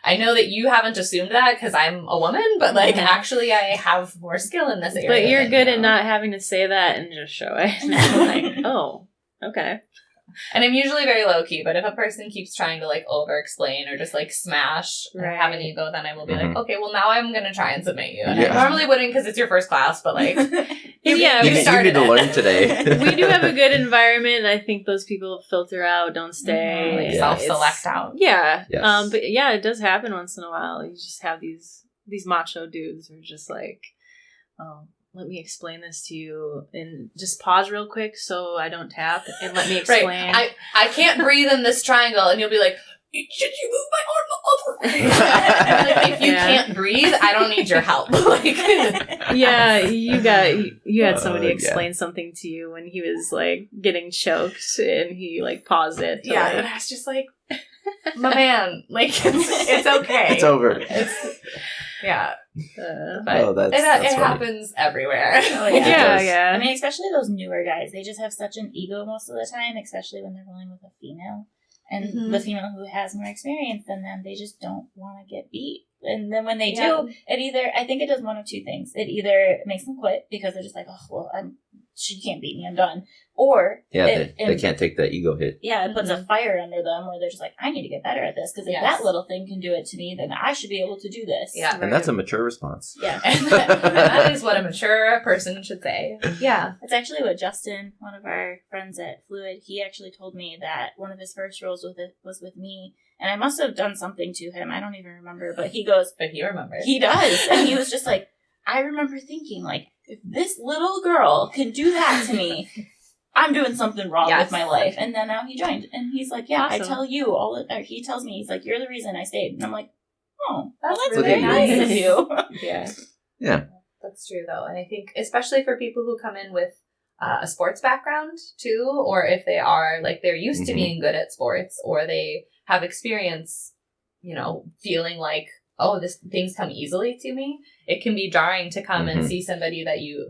I know that you haven't assumed that because I'm a woman, but, like, actually I have more skill in this area. But you're good at not having to say that and just show it. Like, oh, okay. And I'm usually very low key, but if a person keeps trying to like over explain or just like smash or have an ego, then I will be like, okay, well now I'm gonna try and submit you. And I normally wouldn't because it's your first class, but like, you need to learn today. We do have a good environment. I think those people filter out, don't stay, like self-select out. Yeah, Yes. but yeah, it does happen once in a while. You just have these macho dudes who are just like, oh, let me explain this to you, and just pause real quick so I don't tap, and let me explain. Right. I can't breathe in this triangle, and you'll be like, should you move my arm the other way? Like, if you can't breathe, I don't need your help. Like, yeah, you had somebody explain something to you when he was like getting choked, and he like paused it. Yeah, and I was just like, my man, like it's okay, it's over. Yeah. But it happens everywhere. Oh, yeah. Yeah. I mean, especially those newer guys, they just have such an ego most of the time, especially when they're rolling with a female. And the female who has more experience than them, they just don't want to get beat. And then when they do, I think it does one of two things. It either makes them quit because they're just like, oh, well, she can't beat me, I'm done. Or they can't take that ego hit. Yeah, it puts a fire under them where they're just like, I need to get better at this because if that little thing can do it to me, then I should be able to do this. Yeah, and that's a mature response. Yeah, and that is what a mature person should say. Yeah, that's actually what Justin, one of our friends at Fluid, he actually told me that one of his first roles was with me, and I must have done something to him. I don't even remember, but he goes, but he remembers. He does, and he was just like, I remember thinking like, if this little girl can do that to me, I'm doing something wrong with my life. And then now he joined, and he's like, yeah, awesome. I tell you he tells me, he's like, you're the reason I stayed. And I'm like, oh, that's really nice of you. Yeah. That's true, though. And I think, especially for people who come in with a sports background, too, or if they are, like, they're used to being good at sports, or they have experience, feeling like, oh, things come easily to me. It can be jarring to come and see somebody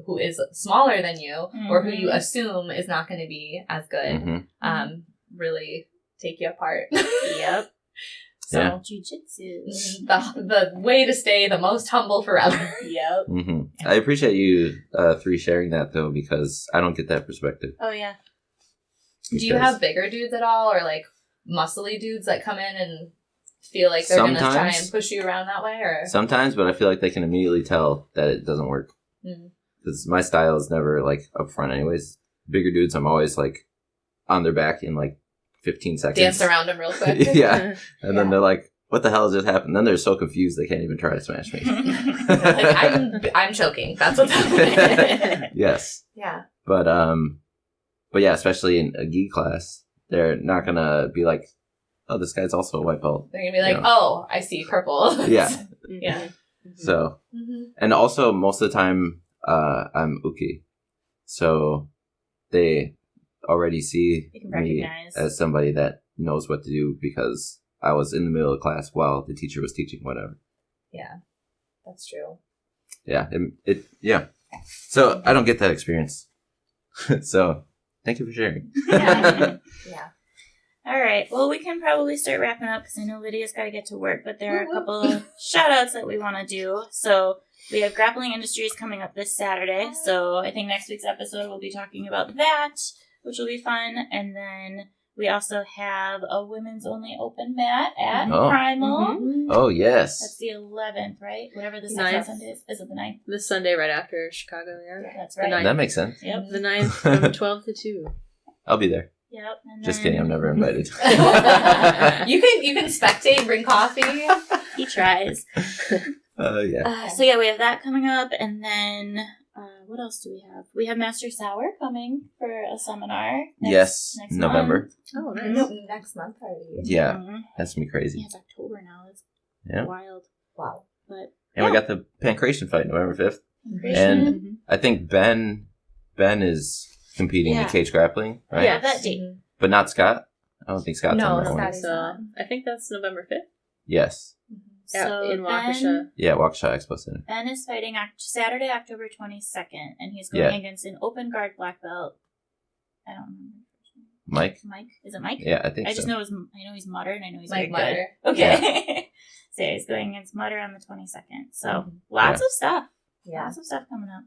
who is smaller than you or who you assume is not going to be as good, really take you apart. Yep. So jiu-jitsu. The way to stay the most humble forever. Yep. I appreciate you three sharing that though, because I don't get that perspective. Oh yeah. Do you have bigger dudes at all, or like muscly dudes that come in and feel like they're going to try and push you around that way? Or sometimes, but I feel like they can immediately tell that it doesn't work. Because my style is never like up front anyways. Bigger dudes, I'm always like on their back in like 15 seconds. Dance around them real quick. Yeah. And then they're like, what the hell just happened? Then they're so confused they can't even try to smash me. Like, I'm choking. That's what's happening. Yes. Yeah. But yeah, especially in a gi class, they're not going to be like, oh, this guy's also a white belt. They're going to be like, oh, I see purple. Yeah. Yeah. So, and also most of the time, I'm uki. So they already see me as somebody that knows what to do because I was in the middle of class while the teacher was teaching whatever. Yeah. That's true. Yeah. Yeah. So I don't get that experience. So thank you for sharing. Yeah. All right. Well, we can probably start wrapping up because I know Lydia's got to get to work, but there are a couple of shout-outs that we want to do. So we have Grappling Industries coming up this Saturday. So I think next week's episode we'll be talking about that, which will be fun. And then we also have a women's-only open mat at Primal. Oh, yes. That's the 11th, right? Whatever the second Sunday is. Is it the 9th? This Sunday right after Chicago, Yeah, that's right. That makes sense. Yep. The 9th from 12 to 2. I'll be there. Yep. And just kidding, I'm never invited. You can spectate, bring coffee. He tries. Yeah. So yeah, we have that coming up, and then what else do we have? We have Master Sour coming for a seminar. Next November. Month. Oh, nice. Next month already. Yeah, that's gonna be crazy. Yeah, it's October now. It's wild. Wow. And we got the Pancration fight November 5th, and I think Ben is competing in cage grappling, right? Yeah, that date. But not Scott. I don't think Scott's on that one. So I think that's November 5th. Yes. So in Waukesha. Yeah, Waukesha Expo Center. Ben is fighting Saturday, October 22nd, and he's going against an open guard black belt. I don't remember. Mike? Is it Mike? Yeah, I think I so. just know I know he's Mutter, and I know he's Mike very Mutter. good. Okay. Yeah. So yeah, he's going against Mutter on the 22nd. So lots of stuff. Yeah. Lots of stuff coming up.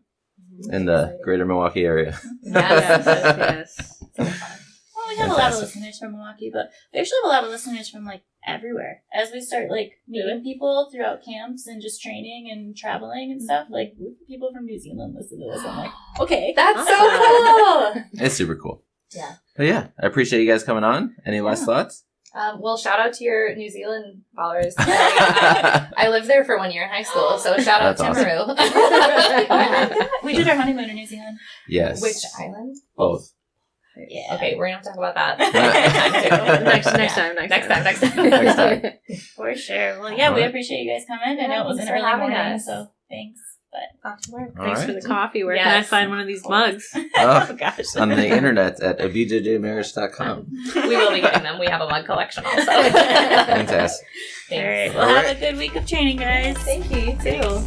In the Greater Milwaukee area. Yes. Oh, Well, we have a lot of listeners from Milwaukee, but we actually have a lot of listeners from like everywhere. As we start like meeting people throughout camps and just training and traveling and stuff, like people from New Zealand listen to this. I'm like, okay, That's so cool. It's super cool. Yeah. But yeah, I appreciate you guys coming on. Any last thoughts? Well, shout out to your New Zealand followers. I lived there for 1 year in high school, so shout out That's to Maru. we did our honeymoon in New Zealand. Yes. Which island? Both. Yeah. Okay, we're gonna have to talk about that next time. For sure. Well, yeah, we appreciate you guys coming. I know it was an early morning, so thanks. But off to work. Thanks for the coffee. Where Yes. can I find one of these mugs? Oh, gosh. on the internet at abjjmarriage.com. We will be getting them. We have a mug collection also. Fantastic. All right. Thanks. Well, have a good week of training, guys. Thank you. You too.